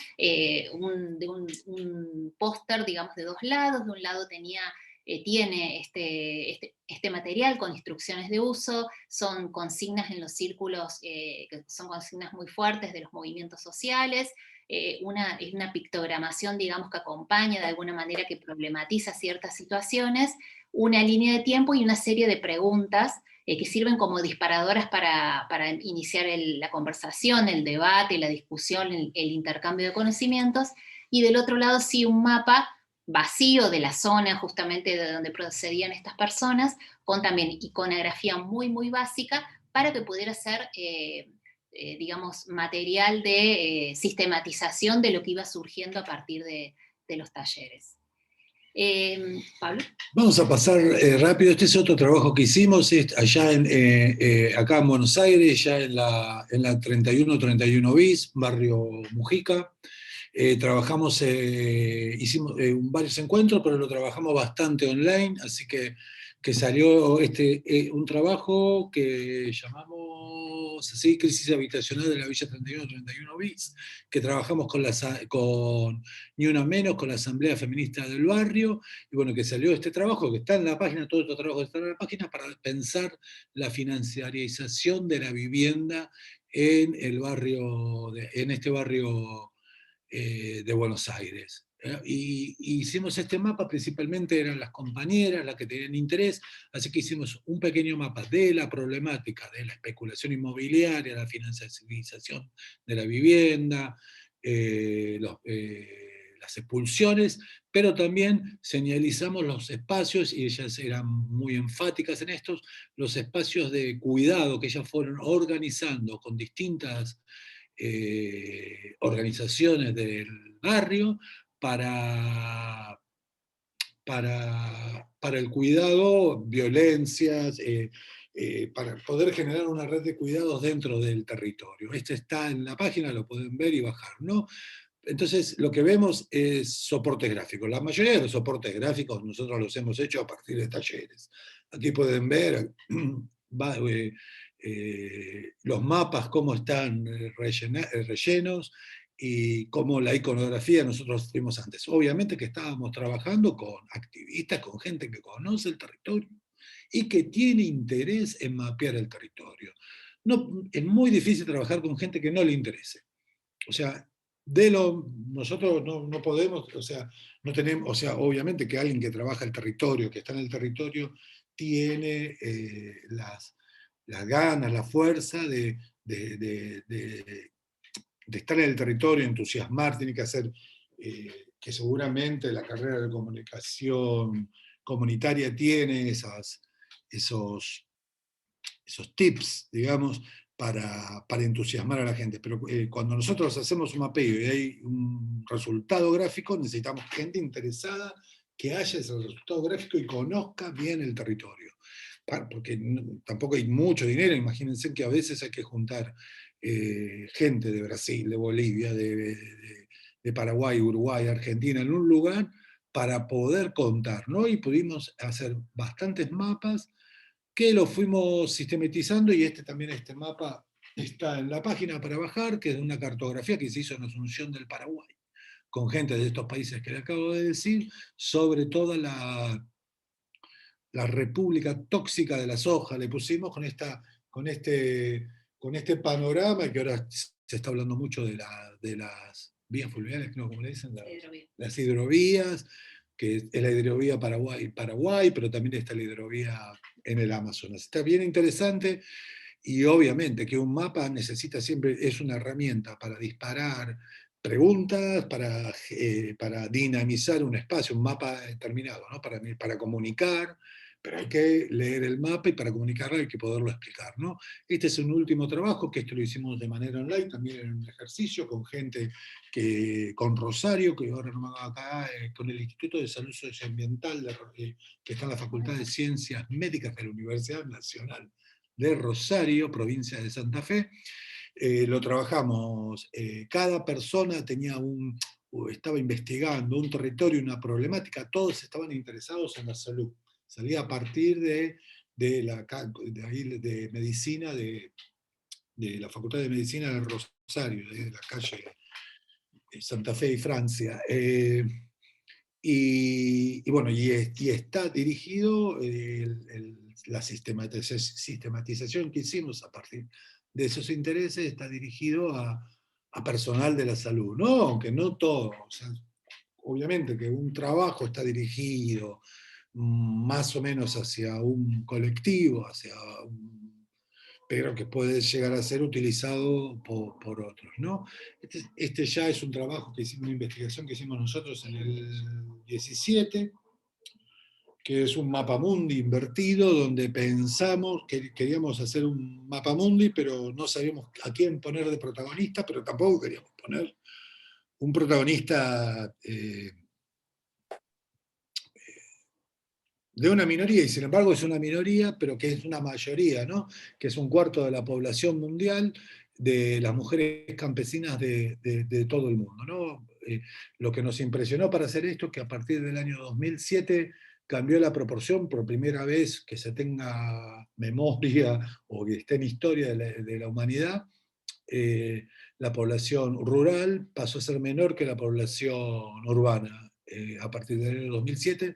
Un póster, digamos, de dos lados. De un lado tiene este material con instrucciones de uso, son consignas en los círculos, que son consignas muy fuertes de los movimientos sociales, es una pictogramación, digamos, que acompaña de alguna manera, que problematiza ciertas situaciones, una línea de tiempo y una serie de preguntas que sirven como disparadoras para iniciar la conversación, el debate, la discusión, el intercambio de conocimientos. Y del otro lado sí un mapa vacío de la zona justamente de donde procedían estas personas, con también iconografía muy, muy básica, para que pudiera ser, digamos, material de sistematización de lo que iba surgiendo a partir de los talleres. Pablo.
Vamos a pasar rápido. Este es otro trabajo que hicimos allá acá en Buenos Aires, ya en la 31 bis, barrio Mujica. Trabajamos, hicimos varios encuentros, pero lo trabajamos bastante online, así que salió un trabajo que llamamos llamábamos así, crisis habitacional de la Villa 31 bis, que trabajamos con Ni Una Menos, con la Asamblea Feminista del Barrio, y bueno, que salió este trabajo, que está en la página, todos estos trabajos están en la página, para pensar la financiarización de la vivienda en el barrio, en este barrio de Buenos Aires. Y hicimos este mapa, principalmente eran las compañeras las que tenían interés, así que hicimos un pequeño mapa de la problemática de la especulación inmobiliaria, la financiarización de la vivienda, las expulsiones, pero también señalizamos los espacios, y ellas eran muy enfáticas en estos, los espacios de cuidado que ellas fueron organizando con distintas organizaciones del barrio para el cuidado, violencias, para poder generar una red de cuidados dentro del territorio. Este está en la página, lo pueden ver y bajar, ¿no? Entonces, lo que vemos es soportes gráficos. La mayoría de los soportes gráficos nosotros los hemos hecho a partir de talleres. Aquí pueden ver los mapas, cómo están rellenos, y cómo la iconografía nosotros tuvimos antes. Obviamente que estábamos trabajando con activistas, con gente que conoce el territorio y que tiene interés en mapear el territorio. No, es muy difícil trabajar con gente que no le interese. O sea, nosotros no podemos, o sea, no tenemos, o sea, obviamente que alguien que trabaja el territorio, que está en el territorio, tiene las ganas, la fuerza de estar en el territorio, entusiasmar, tiene que hacer que seguramente la carrera de comunicación comunitaria tiene esos tips, digamos, para entusiasmar a la gente. Pero cuando nosotros hacemos un mapeo y hay un resultado gráfico, necesitamos gente interesada que haya ese resultado gráfico y conozca bien el territorio. Porque tampoco hay mucho dinero, imagínense que a veces hay que juntar gente de Brasil, de Bolivia, de Paraguay, Uruguay, Argentina, en un lugar para poder contar, ¿no? Y pudimos hacer bastantes mapas que los fuimos sistematizando, y este mapa está en la página para bajar, que es una cartografía que se hizo en Asunción del Paraguay, con gente de estos países que le acabo de decir, sobre toda la república tóxica de la soja, le pusimos con este panorama, que ahora se está hablando mucho de las vías fluviales, ¿no? ¿Cómo le dicen? Las hidrovías, que es la hidrovía Paraguay, pero también está la hidrovía en el Amazonas. Está bien interesante, y obviamente que un mapa necesita siempre, es una herramienta para disparar preguntas, para dinamizar un espacio, un mapa determinado, ¿no? Para comunicar, pero hay que leer el mapa, y para comunicarlo hay que poderlo explicar, ¿no? Este es un último trabajo, que esto lo hicimos de manera online, también en un ejercicio con gente con Rosario, que ahora no me hago acá, con el Instituto de Salud Socioambiental, que está en la Facultad de Ciencias Médicas de la Universidad Nacional de Rosario, provincia de Santa Fe. Lo trabajamos, cada persona estaba investigando un territorio, una problemática, todos estaban interesados en la salud. Salía a partir de medicina, de la Facultad de Medicina de Rosario, de la calle Santa Fe y Francia. Y bueno, y está dirigido, la sistematización que hicimos a partir de esos intereses está dirigido a personal de la salud, ¿no? Aunque no todo, o sea, obviamente que un trabajo está dirigido más o menos hacia un colectivo, pero que puede llegar a ser utilizado por otros, ¿no? Este ya es un trabajo que hicimos, una investigación que hicimos nosotros en el 17, que es un mapamundi invertido, donde pensamos que queríamos hacer un mapamundi, pero no sabíamos a quién poner de protagonista, pero tampoco queríamos poner un protagonista de una minoría, y sin embargo es una minoría, pero que es una mayoría, ¿no? Que es un cuarto de la población mundial, de las mujeres campesinas de todo el mundo, ¿no? Lo que nos impresionó para hacer esto es que a partir del año 2007 cambió la proporción por primera vez que se tenga memoria o que esté en historia de la humanidad. La población rural pasó a ser menor que la población urbana a partir del año 2007,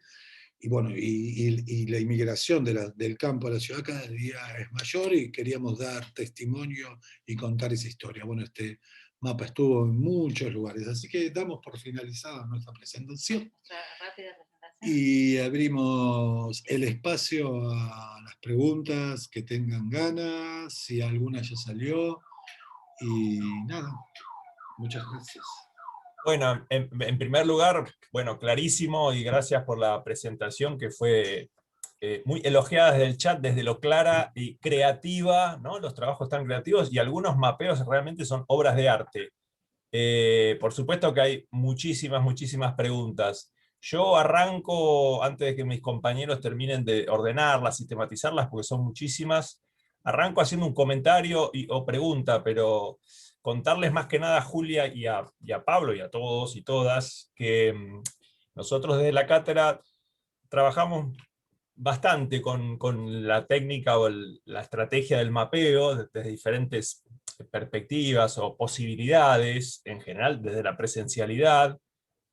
y bueno, y la inmigración del campo a la ciudad cada día es mayor, y queríamos dar testimonio y contar esa historia. Bueno, este mapa estuvo en muchos lugares, así que damos por finalizada nuestra presentación.
Nuestra rápida presentación.
Y abrimos el espacio a las preguntas que tengan ganas, si alguna ya salió, y nada, muchas gracias.
Bueno, en primer lugar, bueno, clarísimo, y gracias por la presentación que fue muy elogiada desde el chat, desde lo clara y creativa, ¿no? Los trabajos tan creativos, y algunos mapeos realmente son obras de arte. Por supuesto que hay muchísimas preguntas. Yo arranco, antes de que mis compañeros terminen de ordenarlas, sistematizarlas, porque son muchísimas, arranco haciendo un comentario o pregunta, pero contarles más que nada a Julia y a Pablo y a todos y todas que nosotros desde la cátedra trabajamos bastante con la técnica o la estrategia del mapeo desde diferentes perspectivas o posibilidades, en general desde la presencialidad,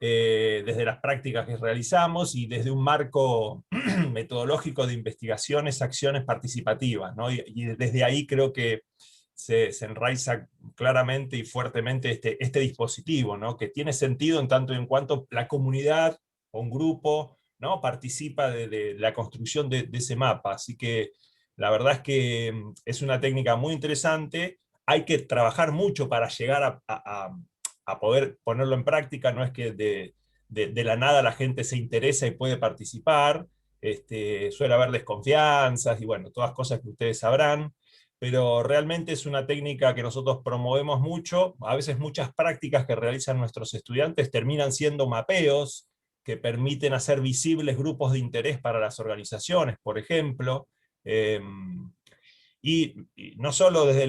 desde las prácticas que realizamos y desde un marco metodológico de investigaciones, acciones participativas, ¿no? Y desde ahí creo que se enraiza claramente y fuertemente este dispositivo, ¿no? Que tiene sentido en tanto y en cuanto la comunidad o un grupo, ¿no? Participa de la construcción de ese mapa. Así que la verdad es que es una técnica muy interesante. Hay que trabajar mucho para llegar a poder ponerlo en práctica. No es que de la nada la gente se interesa y puede participar. Suele haber desconfianzas y bueno, todas cosas que ustedes sabrán, pero realmente es una técnica que nosotros promovemos mucho. A veces muchas prácticas que realizan nuestros estudiantes terminan siendo mapeos que permiten hacer visibles grupos de interés para las organizaciones, por ejemplo. Y no solo desde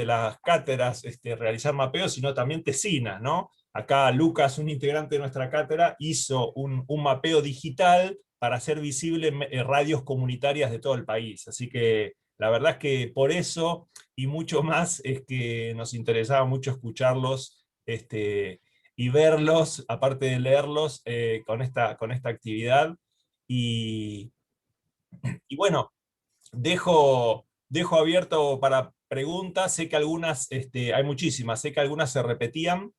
las cátedras realizar mapeos, sino también tesinas, ¿no? Acá Lucas, un integrante de nuestra cátedra, hizo un mapeo digital para hacer visibles radios comunitarias de todo el país. Así que la verdad es que por eso y mucho más es que nos interesaba mucho escucharlos y verlos, aparte de leerlos, con esta actividad. Y bueno, dejo abierto para preguntas. Sé que algunas, hay muchísimas, sé que algunas se repetían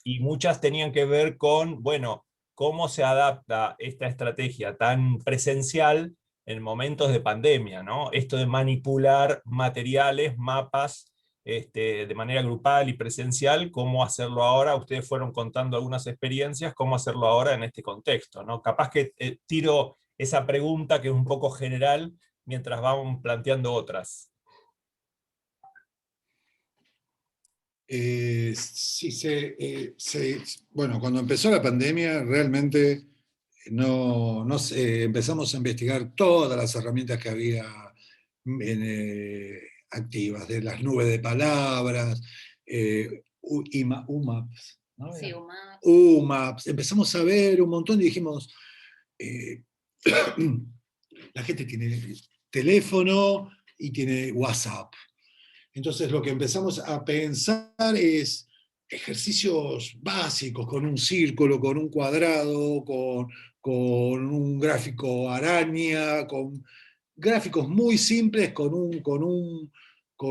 y muchas tenían que ver con, bueno, cómo se adapta esta estrategia tan presencial en momentos de pandemia, ¿no? Esto de manipular materiales, mapas, de manera grupal y presencial, cómo hacerlo ahora. Ustedes fueron contando algunas experiencias, cómo hacerlo ahora en este contexto, ¿no? Capaz que tiro esa pregunta que es un poco general, mientras vamos planteando otras.
Sí, bueno, cuando empezó la pandemia realmente empezamos a investigar todas las herramientas que había activas, de las nubes de palabras, UMAPs, ¿no?
Sí, UMAPs.
UMAPs. Empezamos a ver un montón y dijimos, la gente tiene teléfono y tiene WhatsApp. Entonces lo que empezamos a pensar es ejercicios básicos, con un círculo, con un cuadrado, con un gráfico araña, con gráficos muy simples, con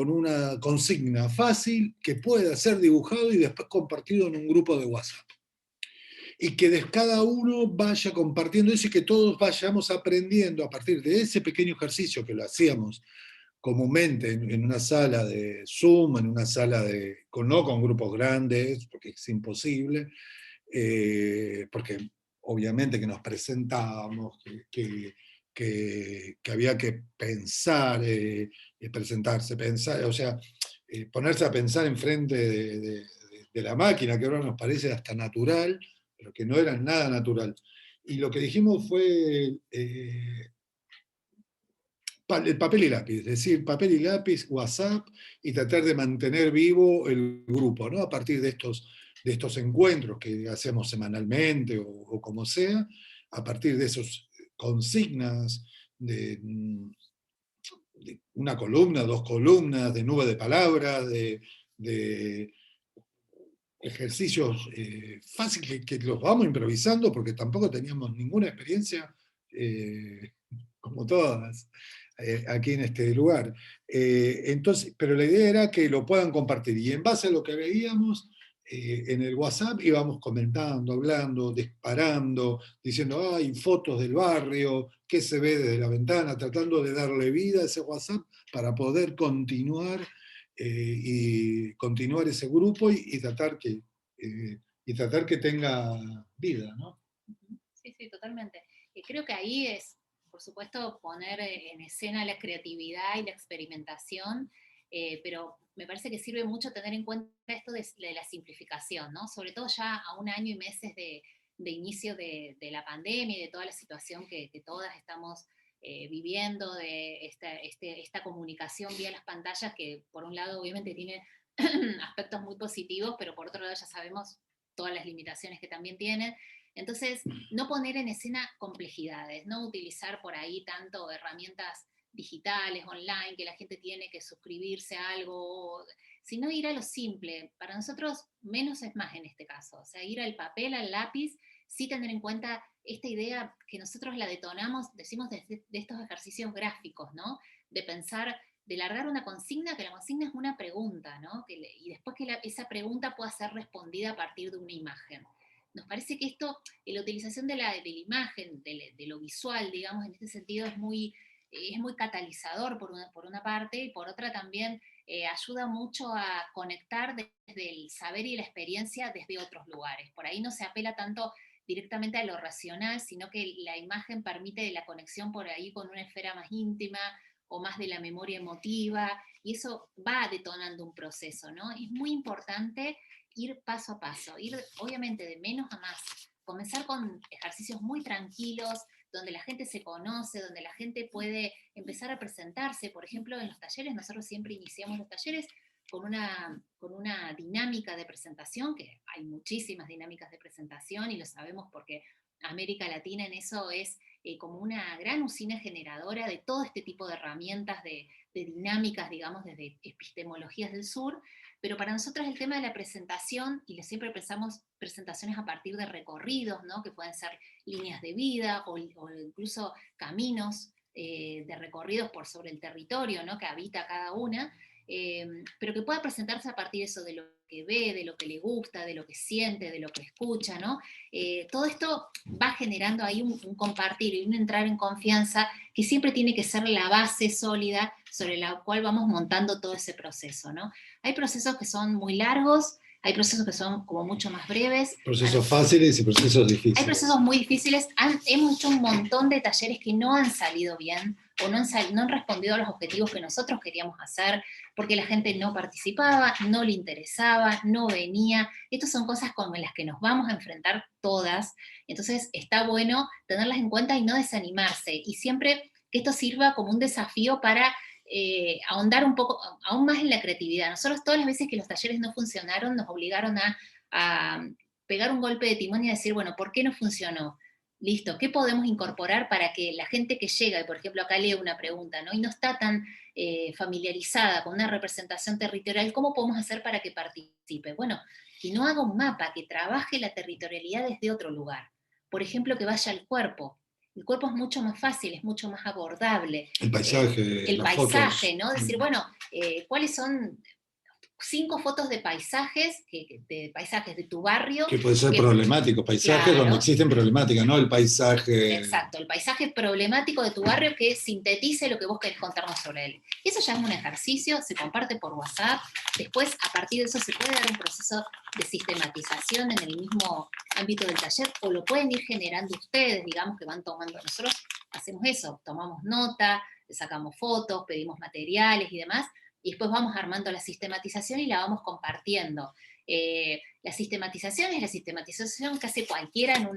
una consigna fácil que pueda ser dibujado y después compartido en un grupo de WhatsApp. Y que cada uno vaya compartiendo eso y que todos vayamos aprendiendo a partir de ese pequeño ejercicio que lo hacíamos comúnmente en una sala de Zoom, en una sala no con grupos grandes, porque es imposible, porque obviamente que nos presentábamos, que había que pensar, presentarse, pensar, o sea, ponerse a pensar enfrente de la máquina, que ahora nos parece hasta natural, pero que no era nada natural. Y lo que dijimos fue el papel y lápiz, es decir, papel y lápiz, WhatsApp, y tratar de mantener vivo el grupo, ¿no? A partir de estos encuentros que hacemos semanalmente o como sea, a partir de esos consignas, de una columna, 2 columnas, de nube de palabras, de ejercicios fáciles que los vamos improvisando porque tampoco teníamos ninguna experiencia, como todas, aquí en este lugar. Entonces, pero la idea era que lo puedan compartir, y en base a lo que veíamos en el WhatsApp íbamos comentando, hablando, disparando, diciendo, hay fotos del barrio, qué se ve desde la ventana, tratando de darle vida a ese WhatsApp para poder continuar y continuar ese grupo y tratar que tenga vida, ¿no?
Sí, sí, totalmente. Y creo que ahí es, por supuesto, poner en escena la creatividad y la experimentación, pero me parece que sirve mucho tener en cuenta esto de la simplificación, ¿no? Sobre todo ya a 1 año y meses de inicio de la pandemia y de toda la situación que todas estamos viviendo, de esta comunicación vía las pantallas, que por un lado obviamente tiene aspectos muy positivos, pero por otro lado ya sabemos todas las limitaciones que también tiene. Entonces, no poner en escena complejidades, no utilizar por ahí tanto herramientas digitales, online, que la gente tiene que suscribirse a algo, sino ir a lo simple. Para nosotros, menos es más en este caso. O sea, ir al papel, al lápiz, sí tener en cuenta esta idea que nosotros la detonamos, decimos de estos ejercicios gráficos, ¿no? De pensar, de largar una consigna, que la consigna es una pregunta, ¿no? Y después que esa pregunta pueda ser respondida a partir de una imagen. Nos parece que esto, la utilización de la imagen, de lo visual, digamos, en este sentido es muy catalizador por una parte, y por otra también ayuda mucho a conectar desde el saber y la experiencia desde otros lugares. Por ahí no se apela tanto directamente a lo racional, sino que la imagen permite la conexión por ahí con una esfera más íntima o más de la memoria emotiva, y eso va detonando un proceso, ¿no? Es muy importante ir paso a paso, ir obviamente de menos a más, comenzar con ejercicios muy tranquilos, donde la gente se conoce, donde la gente puede empezar a presentarse. Por ejemplo, en los talleres, nosotros siempre iniciamos los talleres con una dinámica de presentación, que hay muchísimas dinámicas de presentación y lo sabemos porque América Latina en eso es como una gran usina generadora de todo este tipo de herramientas, de dinámicas, digamos, desde epistemologías del sur. Pero para nosotros el tema de la presentación, y siempre pensamos presentaciones a partir de recorridos, ¿no? Que pueden ser líneas de vida o incluso caminos de recorridos por sobre el territorio, ¿no? Que habita cada una, pero que pueda presentarse a partir de eso, de lo que ve, de lo que le gusta, de lo que siente, de lo que escucha, ¿no? Todo esto va generando ahí un compartir y un entrar en confianza que siempre tiene que ser la base sólida sobre la cual vamos montando todo ese proceso, ¿no? Hay procesos que son muy largos, hay procesos que son como mucho más breves.
Procesos fáciles y procesos difíciles.
Hay procesos muy difíciles. Hemos hecho un montón de talleres que no han salido bien o no han respondido a los objetivos que nosotros queríamos hacer, porque la gente no participaba, no le interesaba, no venía. Estas son cosas con las que nos vamos a enfrentar todas. Entonces está bueno tenerlas en cuenta y no desanimarse. Y siempre que esto sirva como un desafío para ahondar un poco, aún más en la creatividad. Nosotros todas las veces que los talleres no funcionaron, nos obligaron a pegar un golpe de timón y decir, bueno, ¿por qué no funcionó? Listo, ¿qué podemos incorporar para que la gente que llega, y por ejemplo acá leo una pregunta, ¿no? Y no está tan familiarizada con una representación territorial, ¿cómo podemos hacer para que participe? Bueno, que no haga un mapa, que trabaje la territorialidad desde otro lugar. Por ejemplo, que vaya al cuerpo. El cuerpo es mucho más fácil, es mucho más abordable.
El paisaje,
el
las
paisaje,
fotos.
¿no? Decir, bueno, ¿cuáles son 5 fotos de paisajes, de paisajes de tu barrio?
Que puede ser problemático, paisajes
claro,
donde existen problemáticas, no el paisaje.
Exacto, el paisaje problemático de tu barrio que sintetice lo que vos querés contarnos sobre él. Eso ya es un ejercicio, se comparte por WhatsApp, después a partir de eso se puede dar un proceso de sistematización en el mismo ámbito del taller, o lo pueden ir generando ustedes, digamos que van tomando. Nosotros hacemos eso, tomamos nota, le sacamos fotos, pedimos materiales y demás, y después vamos armando la sistematización y la vamos compartiendo. La sistematización es la sistematización que hace cualquiera en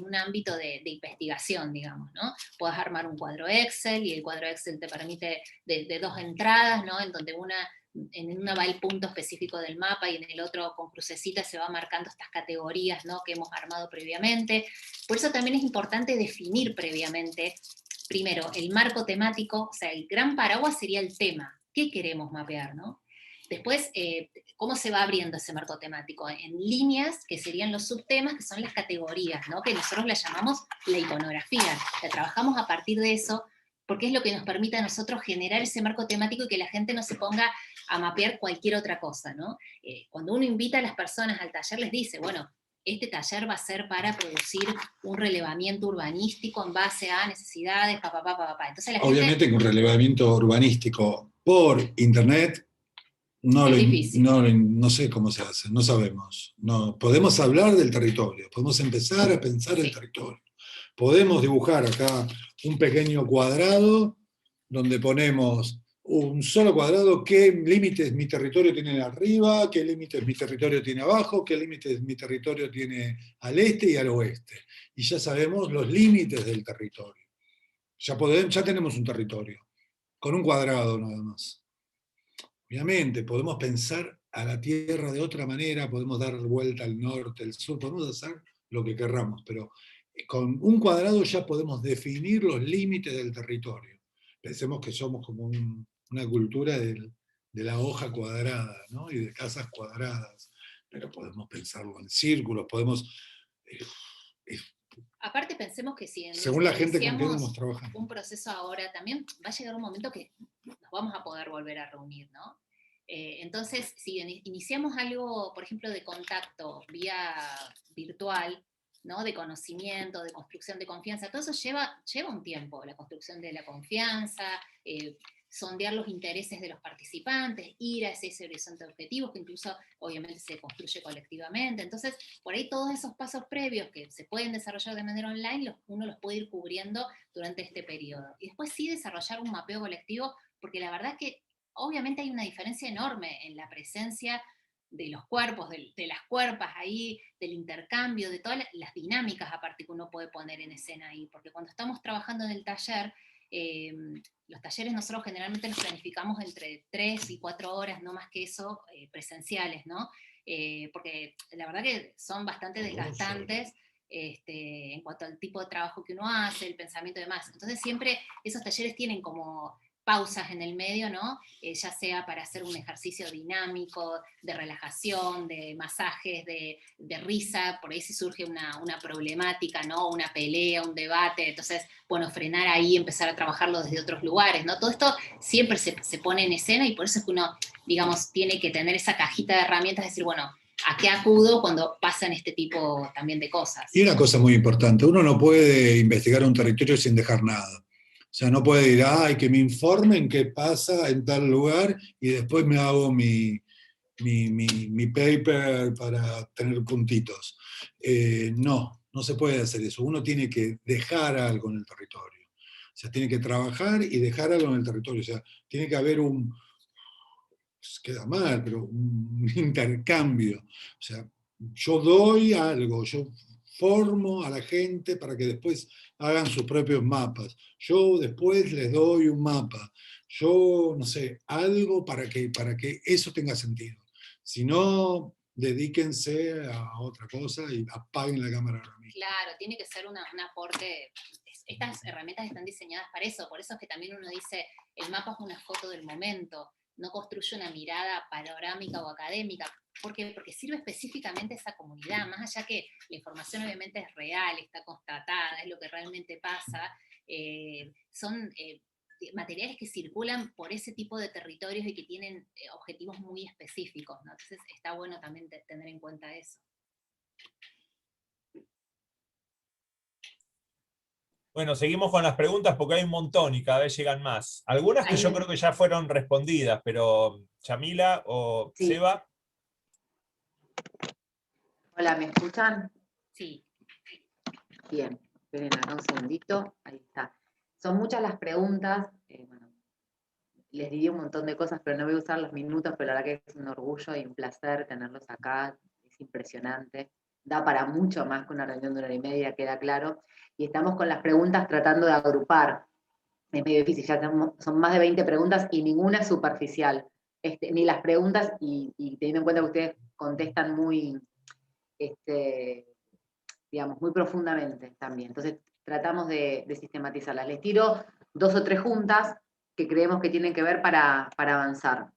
un ámbito de investigación, digamos, ¿no? Puedes armar un cuadro Excel y el cuadro Excel te permite de 2 entradas, ¿no? En donde una en una va el punto específico del mapa y en el otro con crucecitas se va marcando estas categorías, ¿no?, que hemos armado previamente. Por eso también es importante definir previamente, primero, el marco temático, o sea, el gran paraguas sería el tema, ¿qué queremos mapear, ¿no? Después, ¿cómo se va abriendo ese marco temático? En líneas, que serían los subtemas, que son las categorías, ¿no?, que nosotros las llamamos la iconografía. La trabajamos a partir de eso, porque es lo que nos permite a nosotros generar ese marco temático y que la gente no se ponga a mapear cualquier otra cosa, ¿no? Cuando uno invita a las personas al taller, les dice, bueno, este taller va a ser para producir un relevamiento urbanístico en base a necesidades, Entonces la
Obviamente
gente,
que un relevamiento urbanístico por internet
es difícil.
no sé cómo se hace, no sabemos. No, podemos hablar del territorio, podemos empezar a pensar el territorio. Podemos dibujar acá un pequeño cuadrado donde ponemos un solo cuadrado, qué límites mi territorio tiene arriba, qué límites mi territorio tiene abajo, qué límites mi territorio tiene al este y al oeste. Y ya sabemos los límites del territorio. Ya tenemos un territorio, con un cuadrado nada más. Obviamente, podemos pensar a la Tierra de otra manera, podemos dar vuelta al norte, al sur, podemos hacer lo que querramos, pero con un cuadrado ya podemos definir los límites del territorio. Pensemos que somos como una cultura de la hoja cuadrada, ¿no?, y de casas cuadradas, pero podemos pensarlo en círculos, podemos... eh,
Aparte pensemos que si
según la gente con quien
iniciamos
nos trabajamos.
un proceso ahora, también va a llegar un momento que nos vamos a poder volver a reunir, ¿no? Entonces, si iniciamos algo, por ejemplo, de contacto vía virtual, ¿no?, de conocimiento, de construcción de confianza, todo eso lleva un tiempo, la construcción de la confianza, sondear los intereses de los participantes, ir a ese horizonte de objetivos que incluso obviamente se construye colectivamente. Entonces, por ahí todos esos pasos previos que se pueden desarrollar de manera online, uno los puede ir cubriendo durante este periodo. Y después sí desarrollar un mapeo colectivo, porque la verdad que obviamente hay una diferencia enorme en la presencia de los cuerpos, de las cuerpas ahí, del intercambio, de todas las dinámicas aparte que uno puede poner en escena ahí, porque cuando estamos trabajando en el taller, los talleres nosotros generalmente los planificamos entre 3 y 4 horas, no más que eso, presenciales, ¿no? Porque la verdad que son bastante desgastantes en cuanto al tipo de trabajo que uno hace, el pensamiento y demás. Entonces siempre esos talleres tienen como pausas en el medio, ¿no? Ya sea para hacer un ejercicio dinámico, de relajación, de masajes, de risa, por ahí si surge una problemática, ¿no?, una pelea, un debate, entonces, bueno, frenar ahí y empezar a trabajarlo desde otros lugares, ¿no? Todo esto siempre se pone en escena y por eso es que uno, digamos, tiene que tener esa cajita de herramientas, decir, bueno, ¿a qué acudo cuando pasan este tipo también de cosas?
Y una cosa muy importante, uno no puede investigar un territorio sin dejar nada. O sea, no puede ir, ay, que me informen qué pasa en tal lugar y después me hago mi paper para tener puntitos. No se puede hacer eso. Uno tiene que dejar algo en el territorio. O sea, tiene que trabajar y dejar algo en el territorio. O sea, tiene que haber queda mal, pero un intercambio. O sea, yo doy algo, yo formo a la gente para que después hagan sus propios mapas. Yo después les doy un mapa. Yo, no sé, algo para que eso tenga sentido. Si no, dedíquense a otra cosa y apaguen la cámara ahora mismo.
Claro, tiene que ser un aporte. Estas herramientas están diseñadas para eso, por eso es que también uno dice, el mapa es una foto del momento, no construye una mirada panorámica o académica. ¿Por qué? Porque sirve específicamente a esa comunidad, más allá que la información obviamente es real, está constatada, es lo que realmente pasa, son materiales que circulan por ese tipo de territorios y que tienen objetivos muy específicos, ¿no? Entonces está bueno también tener en cuenta eso.
Bueno, seguimos con las preguntas porque hay un montón y cada vez llegan más. Algunas que yo creo que ya fueron respondidas, pero Yamila o
Sí.
Seba.
Hola, ¿me escuchan?
Sí.
Bien, esperen acá un segundito. Ahí está. Son muchas las preguntas. Bueno, les diría un montón de cosas, pero no voy a usar los minutos, pero la verdad que es un orgullo y un placer tenerlos acá. Es impresionante. Da para mucho más que una reunión de 1 hora y media, queda claro. Y estamos con las preguntas tratando de agrupar. Es medio difícil, ya son más de 20 preguntas y ninguna es superficial. ni las preguntas, y teniendo en cuenta que ustedes contestan muy, digamos, muy profundamente también. Entonces tratamos de sistematizarlas. Les tiro 2 o 3 juntas que creemos que tienen que ver para avanzar.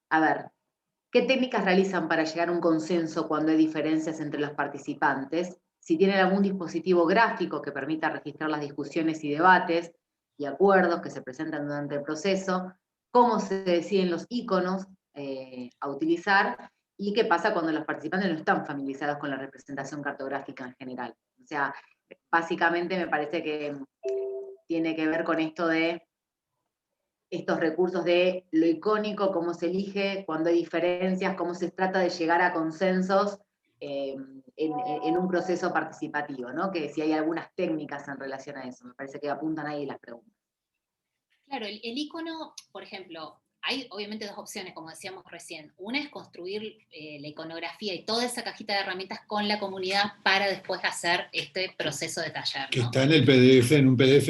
A ver, ¿qué técnicas realizan para llegar a un consenso cuando hay diferencias entre los participantes? Si tienen algún dispositivo gráfico que permita registrar las discusiones y debates y acuerdos que se presentan durante el proceso, cómo se deciden los iconos a utilizar y qué pasa cuando los participantes no están familiarizados con la representación cartográfica en general. O sea, básicamente me parece que tiene que ver con esto de estos recursos de lo icónico, cómo se elige, cuando hay diferencias, cómo se trata de llegar a consensos en un proceso participativo, ¿no? Que si hay algunas técnicas en relación a eso, me parece que apuntan ahí las preguntas.
Claro, el icono, por ejemplo, hay obviamente 2 opciones, como decíamos recién. Una es construir la iconografía y toda esa cajita de herramientas con la comunidad para después hacer este proceso de taller, ¿no?
Que está en el PDF, en un PDF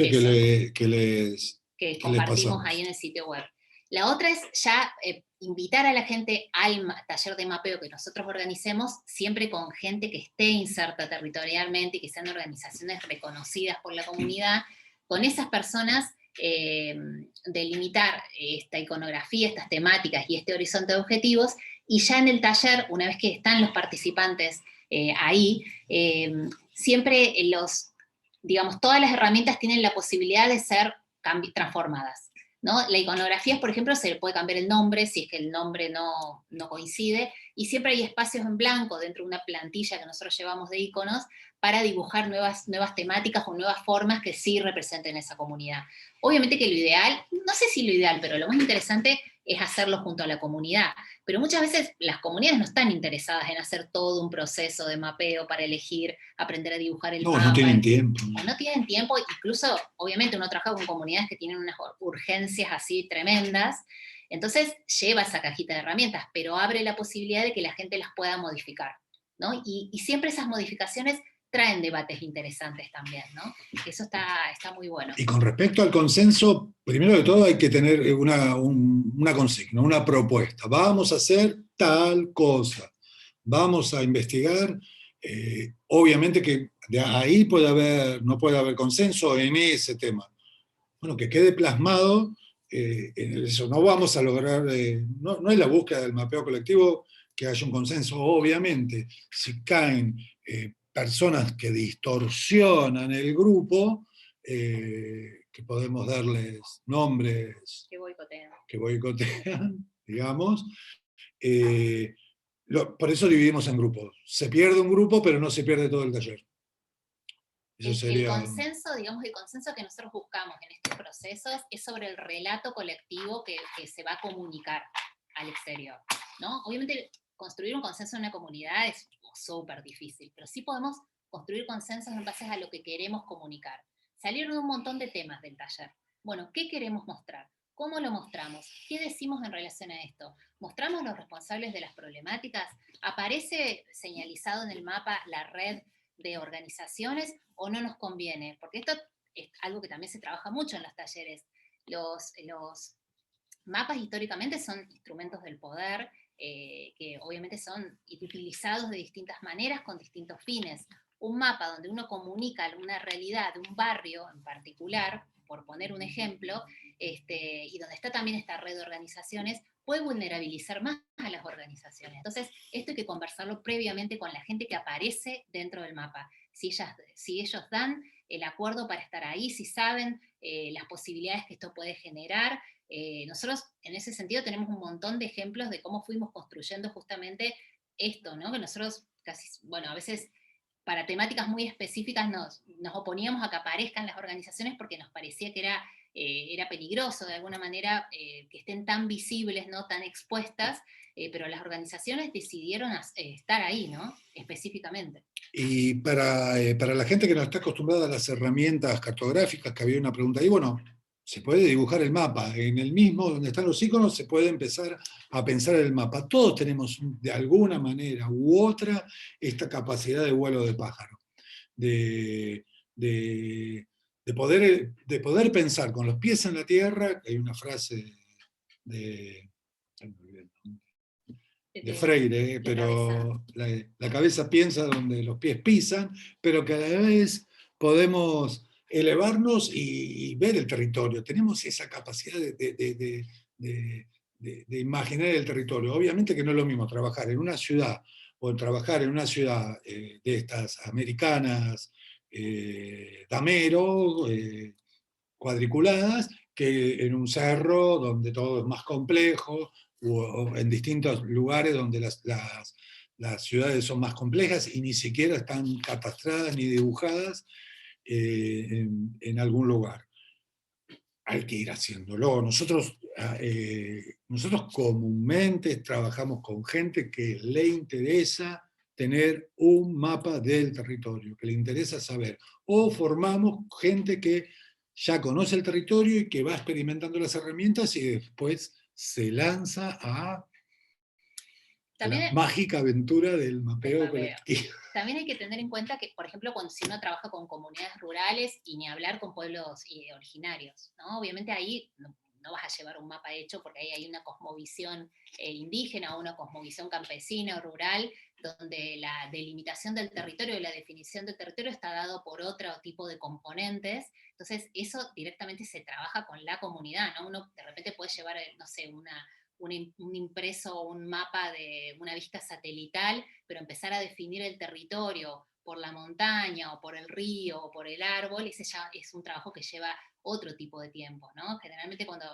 que les
compartimos
pasamos
ahí en el sitio web. La otra es ya invitar a la gente al taller de mapeo que nosotros organicemos, siempre con gente que esté inserta territorialmente y que sean organizaciones reconocidas por la comunidad. Con esas personas, delimitar esta iconografía, estas temáticas y este horizonte de objetivos, y ya en el taller, una vez que están los participantes ahí, siempre digamos, todas las herramientas tienen la posibilidad de ser transformadas, ¿no? La iconografía, por ejemplo, se le puede cambiar el nombre si es que el nombre no coincide, y siempre hay espacios en blanco dentro de una plantilla que nosotros llevamos de iconos para dibujar nuevas temáticas o nuevas formas que sí representen esa comunidad. Obviamente que lo ideal, no sé si lo ideal, pero lo más interesante es hacerlo junto a la comunidad. Pero muchas veces las comunidades no están interesadas en hacer todo un proceso de mapeo para elegir, aprender a dibujar el mapa.
No tienen tiempo.
O no tienen tiempo, incluso, obviamente uno trabaja con comunidades que tienen unas urgencias así tremendas, entonces lleva esa cajita de herramientas, pero abre la posibilidad de que la gente las pueda modificar, ¿no? Y siempre esas modificaciones traen debates interesantes también, ¿no? Eso está muy bueno.
Y con respecto al consenso, primero de todo hay que tener una consigna, una propuesta. Vamos a hacer tal cosa, vamos a investigar. Obviamente que de ahí no puede haber consenso en ese tema. Bueno, que quede plasmado en eso. No vamos a lograr, no es la búsqueda del mapeo colectivo que haya un consenso, obviamente. Si caen personas que distorsionan el grupo, que podemos darles nombres que boicotean, digamos. Por eso dividimos en grupos. Se pierde un grupo, pero no se pierde todo el taller. Eso sería...
El consenso, digamos, el consenso que nosotros buscamos en estos procesos es sobre el relato colectivo que se va a comunicar al exterior, ¿no? Obviamente construir un consenso en una comunidad es súper difícil, pero sí podemos construir consensos en base a lo que queremos comunicar. Salieron un montón de temas del taller. Bueno, ¿qué queremos mostrar? ¿Cómo lo mostramos? ¿Qué decimos en relación a esto? ¿Mostramos los responsables de las problemáticas? ¿Aparece señalizado en el mapa la red de organizaciones o no nos conviene? Porque esto es algo que también se trabaja mucho en los talleres. Los mapas históricamente son instrumentos del poder, que obviamente son utilizados de distintas maneras con distintos fines. Un mapa donde uno comunica una realidad de un barrio en particular, por poner un ejemplo, y donde está también esta red de organizaciones, puede vulnerabilizar más a las organizaciones. Entonces, esto hay que conversarlo previamente con la gente que aparece dentro del mapa. Si ellos dan el acuerdo para estar ahí, si saben las posibilidades que esto puede generar. Nosotros, en ese sentido, tenemos un montón de ejemplos de cómo fuimos construyendo justamente esto, ¿no? Que nosotros casi, bueno, a veces para temáticas muy específicas nos oponíamos a que aparezcan las organizaciones porque nos parecía que era peligroso de alguna manera que estén tan visibles, ¿no? Tan expuestas, pero las organizaciones decidieron estar ahí, ¿no? Específicamente.
Y para la gente que no está acostumbrada a las herramientas cartográficas, que había una pregunta ahí, bueno, se puede dibujar el mapa. En el mismo, donde están los iconos, se puede empezar a pensar el mapa. Todos tenemos, de alguna manera u otra, esta capacidad de vuelo de pájaro. De de poder pensar con los pies en la tierra. Hay una frase de Freire, pero la cabeza piensa donde los pies pisan, pero que a la vez podemos elevarnos y ver el territorio. Tenemos esa capacidad de imaginar el territorio. Obviamente que no es lo mismo trabajar en una ciudad o trabajar en una ciudad de estas americanas, damero, cuadriculadas, que en un cerro donde todo es más complejo, o en distintos lugares donde las ciudades son más complejas y ni siquiera están catastradas ni dibujadas en algún lugar. Hay que ir haciéndolo. Nosotros comúnmente trabajamos con gente que le interesa tener un mapa del territorio, que le interesa saber. O formamos gente que ya conoce el territorio y que va experimentando las herramientas y después se lanza a la mágica aventura del mapeo colectivo.
También hay que tener en cuenta que, por ejemplo, si uno trabaja con comunidades rurales y ni hablar con pueblos originarios, ¿no? Obviamente ahí no vas a llevar un mapa hecho porque ahí hay una cosmovisión indígena o una cosmovisión campesina o rural, donde la delimitación del territorio y la definición del territorio está dado por otro tipo de componentes. Entonces eso directamente se trabaja con la comunidad, ¿no? Uno de repente puede llevar, no sé, un impreso o un mapa de una vista satelital, pero empezar a definir el territorio por la montaña o por el río o por el árbol, ese ya es un trabajo que lleva otro tipo de tiempo, ¿no? Generalmente cuando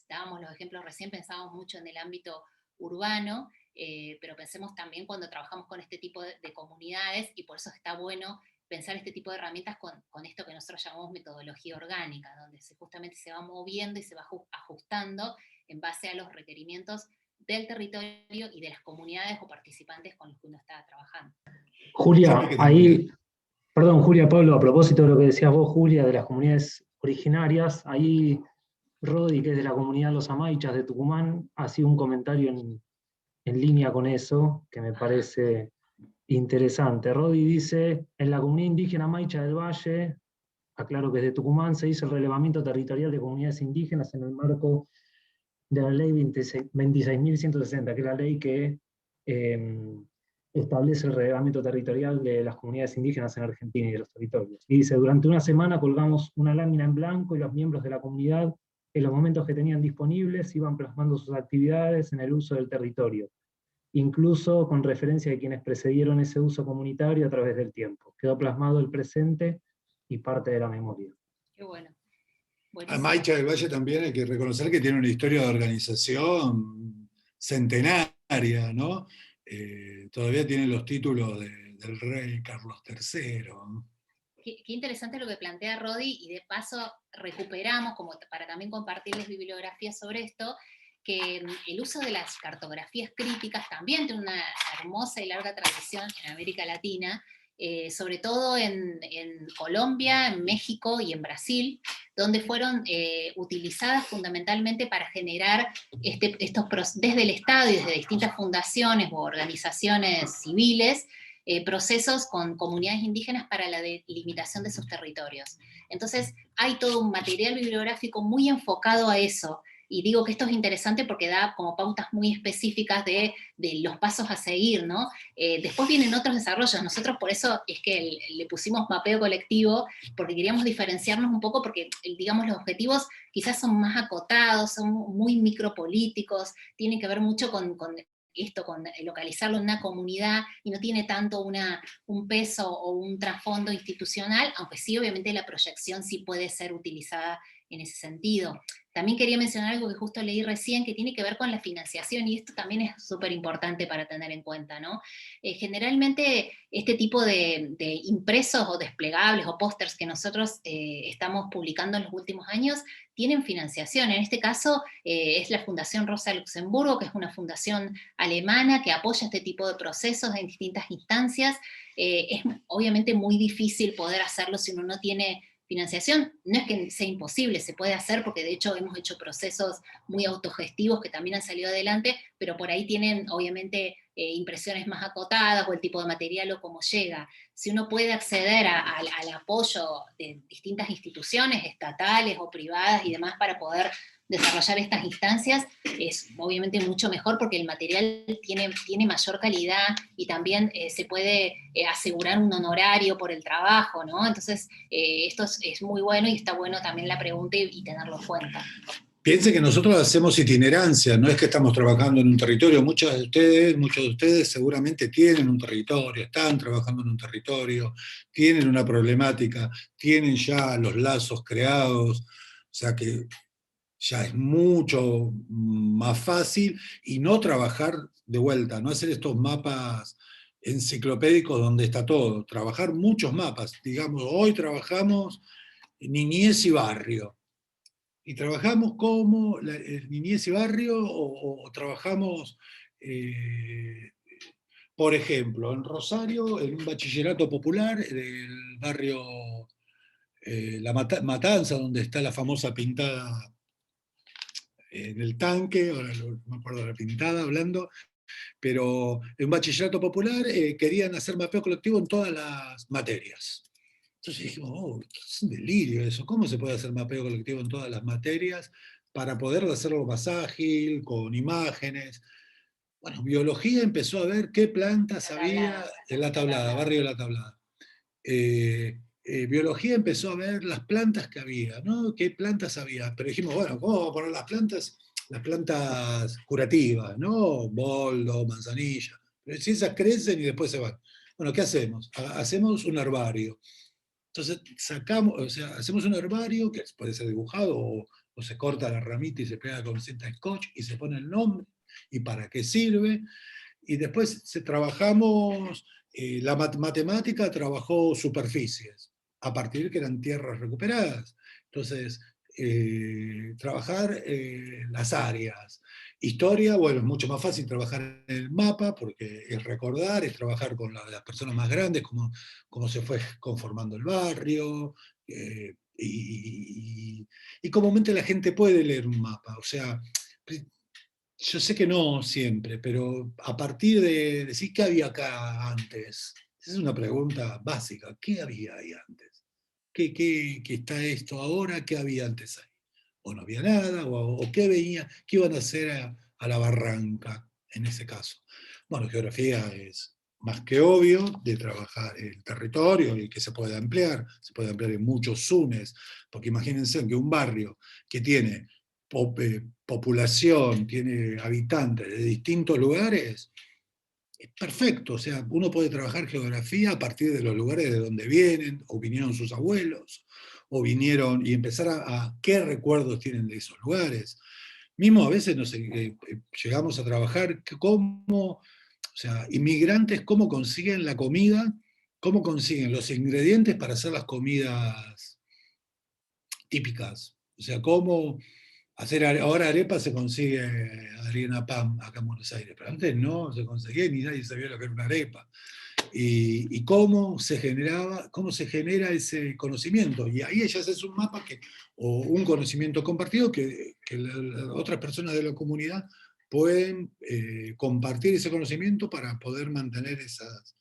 dábamos los ejemplos recién pensábamos mucho en el ámbito urbano, pero pensemos también cuando trabajamos con este tipo de comunidades, y por eso está bueno pensar este tipo de herramientas con esto que nosotros llamamos metodología orgánica, donde justamente se va moviendo y se va ajustando en base a los requerimientos del territorio y de las comunidades o participantes con los que uno está trabajando.
Julia, perdón, Julia, Pablo, a propósito de lo que decías vos, Julia, de las comunidades originarias, ahí Rodi, que es de la comunidad Los Amaichas de Tucumán, hacía un comentario en línea con eso, que me parece interesante. Rodi dice, en la comunidad indígena Amaicha del Valle, aclaro que es de Tucumán, se hizo el relevamiento territorial de comunidades indígenas en el marco de la ley 26.160, que es la ley que establece el relevamiento territorial de las comunidades indígenas en Argentina y de los territorios. Y dice, durante una semana colgamos una lámina en blanco y los miembros de la comunidad, en los momentos que tenían disponibles, iban plasmando sus actividades en el uso del territorio, incluso con referencia de quienes precedieron ese uso comunitario a través del tiempo. Quedó plasmado el presente y parte de la memoria.
Qué bueno.
Amaicha del Valle también hay que reconocer que tiene una historia de organización centenaria, ¿no? Todavía tiene los títulos del rey Carlos III.
Qué interesante lo que plantea Rodi, y de paso recuperamos, como para también compartirles bibliografías sobre esto, que el uso de las cartografías críticas también tiene una hermosa y larga tradición en América Latina, sobre todo en Colombia, en México y en Brasil, donde fueron utilizadas fundamentalmente para generar desde el Estado y desde distintas fundaciones u organizaciones civiles, procesos con comunidades indígenas para la delimitación de sus territorios. Entonces hay todo un material bibliográfico muy enfocado a eso, y digo que esto es interesante porque da como pautas muy específicas de los pasos a seguir, ¿no? Después vienen otros desarrollos. Nosotros por eso es que le pusimos mapeo colectivo, porque queríamos diferenciarnos un poco, porque digamos los objetivos quizás son más acotados, son muy micropolíticos, tienen que ver mucho con esto, con localizarlo en una comunidad, y no tiene tanto un peso o un trasfondo institucional, aunque sí, obviamente la proyección sí puede ser utilizada en ese sentido. También quería mencionar algo que justo leí recién, que tiene que ver con la financiación, y esto también es súper importante para tener en cuenta, ¿no? Generalmente este tipo de impresos o desplegables o pósters que nosotros estamos publicando en los últimos años tienen financiación. En este caso es la Fundación Rosa Luxemburgo, que es una fundación alemana que apoya este tipo de procesos en distintas instancias. Es obviamente muy difícil poder hacerlo si uno no tiene financiación. No es que sea imposible, se puede hacer, porque de hecho hemos hecho procesos muy autogestivos que también han salido adelante, pero por ahí tienen obviamente impresiones más acotadas o el tipo de material o cómo llega. Si uno puede acceder al apoyo de distintas instituciones estatales o privadas y demás para poder desarrollar estas instancias, es obviamente mucho mejor porque el material tiene mayor calidad y también se puede asegurar un honorario por el trabajo, ¿no? Entonces, esto es muy bueno y está bueno también la pregunta y tenerlo en cuenta.
Piense que nosotros hacemos itinerancia, no es que estamos trabajando en un territorio. Muchos de ustedes seguramente tienen un territorio, están trabajando en un territorio, tienen una problemática, tienen ya los lazos creados, o sea que ya es mucho más fácil, y no trabajar de vuelta, no hacer estos mapas enciclopédicos donde está todo, trabajar muchos mapas. Digamos, hoy trabajamos niñez y barrio. Y trabajamos como niñez y barrio, o trabajamos, por ejemplo, en Rosario, en un bachillerato popular del barrio La Matanza, donde está la famosa pintada del tanque, ahora no me acuerdo de la pintada hablando, pero en un bachillerato popular querían hacer mapeo colectivo en todas las materias. Entonces dijimos, oh, es un delirio eso, ¿cómo se puede hacer mapeo colectivo en todas las materias para poder hacerlo más ágil, con imágenes? Bueno, biología empezó a ver qué plantas había en La Tablada, barrio de La Tablada. Biología empezó a ver las plantas que había, ¿no? ¿Qué plantas había? Pero dijimos, bueno, ¿cómo vamos a poner las plantas? Las plantas curativas, ¿no? Boldo, manzanilla. Pero si esas crecen y después se van. Bueno, ¿qué hacemos? Hacemos un herbario. Entonces sacamos, o sea, hacemos un herbario que puede ser dibujado o se corta la ramita y se pega con cinta scotch y se pone el nombre y para qué sirve. Y después trabajamos, la matemática trabajó superficies, a partir que eran tierras recuperadas. Entonces, trabajar las áreas. Historia, bueno, es mucho más fácil trabajar en el mapa, porque es recordar, es trabajar con las personas más grandes, cómo se fue conformando el barrio, y comúnmente la gente puede leer un mapa. O sea, yo sé que no siempre, pero a partir de decir qué había acá antes, esa es una pregunta básica. ¿Qué había ahí antes? ¿Qué está esto ahora? ¿Qué había antes ahí? ¿O no había nada? ¿O qué venía? ¿Qué iban a hacer a la barranca en ese caso? Bueno, geografía es más que obvio de trabajar el territorio y que se puede ampliar en muchos zones, porque imagínense que un barrio que tiene población, tiene habitantes de distintos lugares, es perfecto. O sea, uno puede trabajar geografía a partir de los lugares de donde vienen, o vinieron sus abuelos, o vinieron, y empezar a qué recuerdos tienen de esos lugares. Mismo a veces llegamos a trabajar cómo, o sea, inmigrantes, cómo consiguen la comida, cómo consiguen los ingredientes para hacer las comidas típicas. O sea, cómo ahora arepa se consigue harina pan acá en Buenos Aires, pero antes no se conseguía ni nadie sabía lo que era una arepa. Y cómo se genera ese conocimiento. Y ahí ya haces un mapa o un conocimiento compartido que otras personas de la comunidad pueden compartir ese conocimiento para poder mantener esas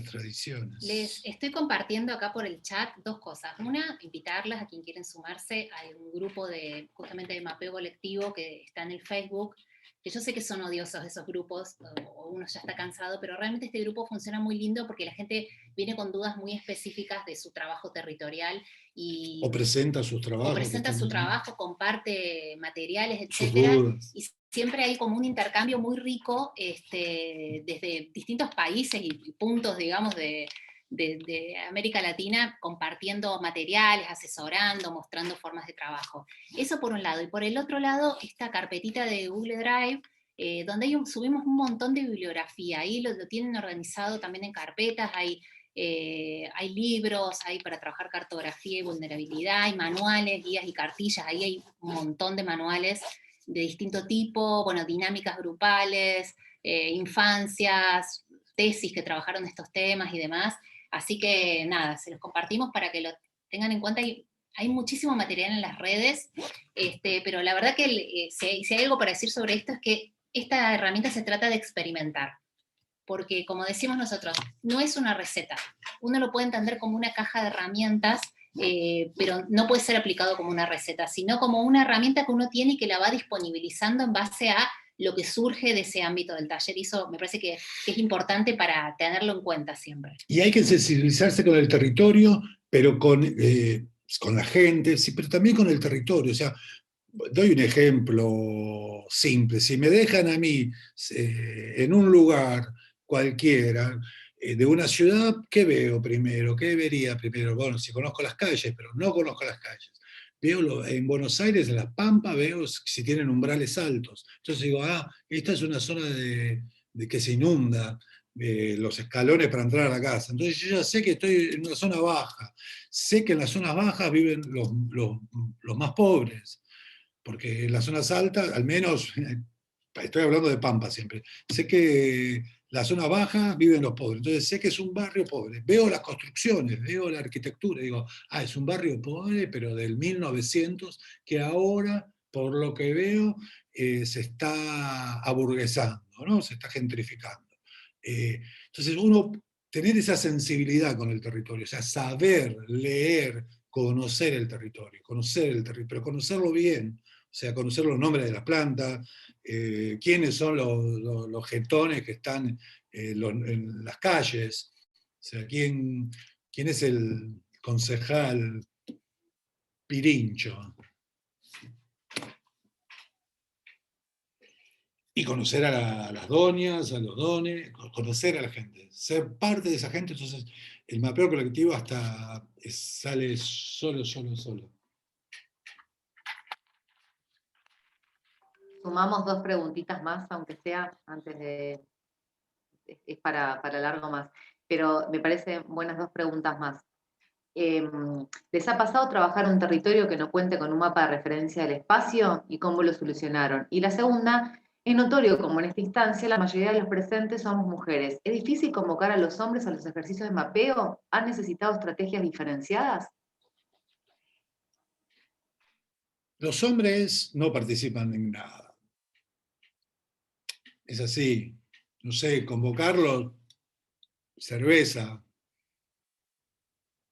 tradiciones.
Les estoy compartiendo acá por el chat dos cosas. Una, invitarlas a quien quieren sumarse a un grupo justamente de mapeo colectivo que está en el Facebook, que yo sé que son odiosos esos grupos, o uno ya está cansado, pero realmente este grupo funciona muy lindo porque la gente viene con dudas muy específicas de su trabajo territorial. O
presenta sus trabajos.
O presenta su trabajo, comparte materiales, etc. Y siempre hay como un intercambio muy rico desde distintos países y puntos, digamos, de América Latina, compartiendo materiales, asesorando, mostrando formas de trabajo. Eso por un lado. Y por el otro lado, esta carpetita de Google Drive, donde subimos un montón de bibliografía. Ahí lo tienen organizado también en carpetas, hay libros, hay para trabajar cartografía y vulnerabilidad, hay manuales, guías y cartillas, ahí hay un montón de manuales de distinto tipo, bueno, dinámicas grupales, infancias, tesis que trabajaron estos temas y demás. Así que nada, se los compartimos para que lo tengan en cuenta. Hay muchísimo material en las redes, pero la verdad que si hay algo para decir sobre esto es que esta herramienta se trata de experimentar. Porque, como decimos nosotros, no es una receta. Uno lo puede entender como una caja de herramientas, pero no puede ser aplicado como una receta, sino como una herramienta que uno tiene y que la va disponibilizando en base a lo que surge de ese ámbito del taller. Y eso me parece que es importante para tenerlo en cuenta siempre.
Y hay que sensibilizarse con el territorio, pero con la gente, sí, pero también con el territorio. O sea, doy un ejemplo simple. Si me dejan a mí en un lugar cualquiera de una ciudad, ¿qué veo primero? ¿Qué vería primero? Bueno, si conozco las calles, pero no conozco las calles. Veo en Buenos Aires, en Las Pampas, veo si tienen umbrales altos. Entonces digo, esta es una zona de que se inunda, los escalones para entrar a la casa. Entonces yo ya sé que estoy en una zona baja. Sé que en las zonas bajas viven los más pobres, porque en las zonas altas, al menos, estoy hablando de Pampa siempre, sé que la zona baja viven los pobres, entonces sé que es un barrio pobre. Veo las construcciones, veo la arquitectura, digo, es un barrio pobre, pero del 1900, que ahora, por lo que veo, se está aburguesando, ¿no? Se está gentrificando. Entonces uno, tener esa sensibilidad con el territorio, o sea, saber, leer, conocer el territorio, pero conocerlo bien, o sea, conocer los nombres de las plantas, quiénes son los jetones que están en las calles, o sea, quién es el concejal Pirincho. Y conocer a las doñas, a los dones, conocer a la gente, ser parte de esa gente. Entonces el mapeo colectivo hasta sale solo.
Sumamos 2 preguntitas más, aunque sea antes de... Es para largo más, pero me parecen buenas 2 preguntas más. ¿Les ha pasado trabajar en un territorio que no cuente con un mapa de referencia del espacio y cómo lo solucionaron? Y la segunda, es notorio como en esta instancia la mayoría de los presentes somos mujeres. ¿Es difícil convocar a los hombres a los ejercicios de mapeo? ¿Han necesitado estrategias diferenciadas?
Los hombres no participan en nada. Es así. No sé, convocarlos, cerveza,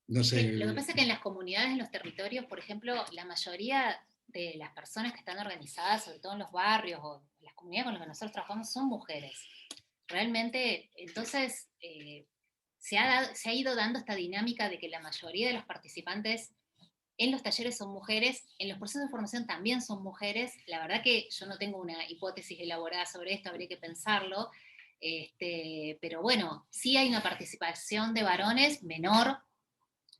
no sé.
Lo que pasa es que en las comunidades, en los territorios, por ejemplo, la mayoría de las personas que están organizadas, sobre todo en los barrios o las comunidades con las que nosotros trabajamos, son mujeres. Realmente, entonces, se ha ido dando esta dinámica de que la mayoría de los participantes en los talleres son mujeres, en los procesos de formación también son mujeres. La verdad que yo no tengo una hipótesis elaborada sobre esto, habría que pensarlo. Pero bueno, sí hay una participación de varones menor,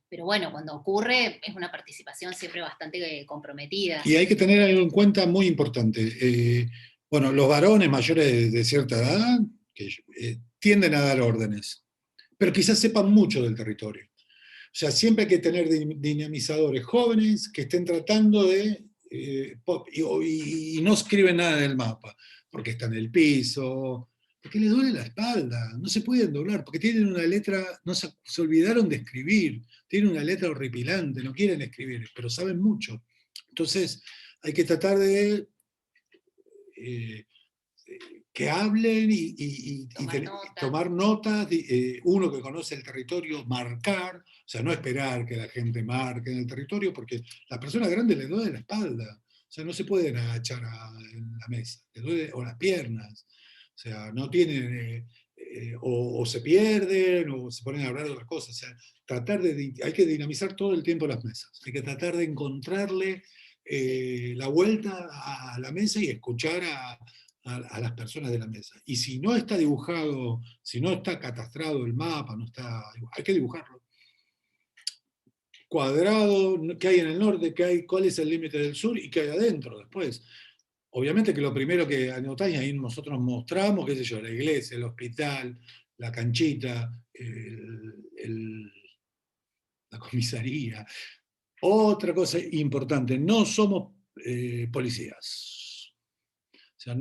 pero bueno, cuando ocurre es una participación siempre bastante comprometida.
Y hay que tener algo en cuenta muy importante. Bueno, los varones mayores de cierta edad que, tienden a dar órdenes, pero quizás sepan mucho del territorio. O sea, siempre hay que tener dinamizadores jóvenes que estén tratando de... y no escriben nada en el mapa, porque está en el piso, porque les duele la espalda, no se pueden doblar, porque tienen una letra, no se olvidaron de escribir, tienen una letra horripilante, no quieren escribir, pero saben mucho. Entonces, hay que tratar de que hablen y tomar notas, uno que conoce el territorio, marcar, o sea, no esperar que la gente marque en el territorio, porque las personas grandes les duele la espalda, o sea, no se pueden agachar en la mesa, les duele, o las piernas, o sea, no tienen, o se pierden, o se ponen a hablar de otras cosas, o sea, hay que dinamizar todo el tiempo las mesas, hay que tratar de encontrarle la vuelta a la mesa y escuchar a las personas de la mesa. Y si no está dibujado, si no está catastrado el mapa, hay que dibujarlo. Cuadrado, qué hay en el norte, cuál es el límite del sur y qué hay adentro después. Obviamente que lo primero que anotáis, ahí nosotros mostramos, qué sé yo, la iglesia, el hospital, la canchita, la comisaría. Otra cosa importante, no somos policías. O sea,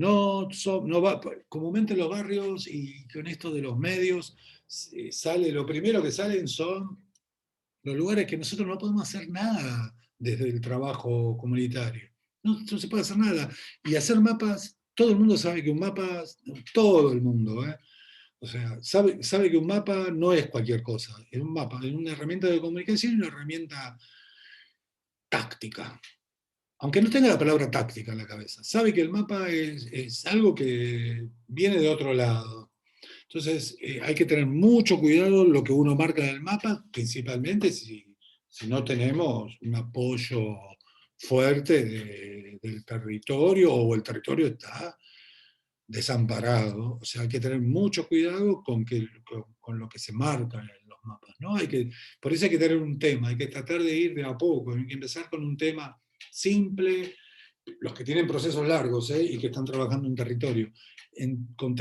comúnmente los barrios y con esto de los medios, lo primero que salen son los lugares que nosotros no podemos hacer nada desde el trabajo comunitario. No se puede hacer nada. Y hacer mapas todo el mundo sabe que un mapa, todo el mundo, o sea, sabe que un mapa no es cualquier cosa, es un mapa, es una herramienta de comunicación y una herramienta táctica. Aunque no tenga la palabra táctica en la cabeza, sabe que el mapa es algo que viene de otro lado. Entonces, hay que tener mucho cuidado lo que uno marca en el mapa, principalmente si no tenemos un apoyo fuerte del territorio o el territorio está desamparado. O sea, hay que tener mucho cuidado con lo que se marca en los mapas, ¿no? Por eso hay que tener un tema, hay que tratar de ir de a poco, hay que empezar con un tema simple, los que tienen procesos largos y que están trabajando en territorio, con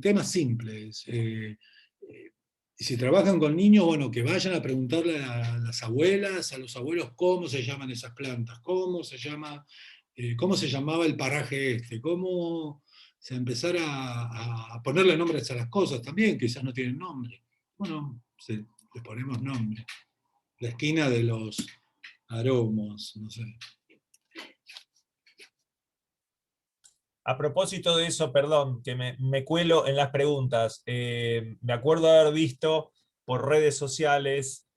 temas simples. Y si trabajan con niños, bueno, que vayan a preguntarle a las abuelas, a los abuelos, cómo se llaman esas plantas, cómo se llamaba el paraje cómo se empezar a ponerle nombres a las cosas también, que quizás no tienen nombre. Bueno, le ponemos nombre. La esquina de los aromos, no sé.
A propósito de eso, perdón, que me cuelo en las preguntas. Me acuerdo de haber visto por redes sociales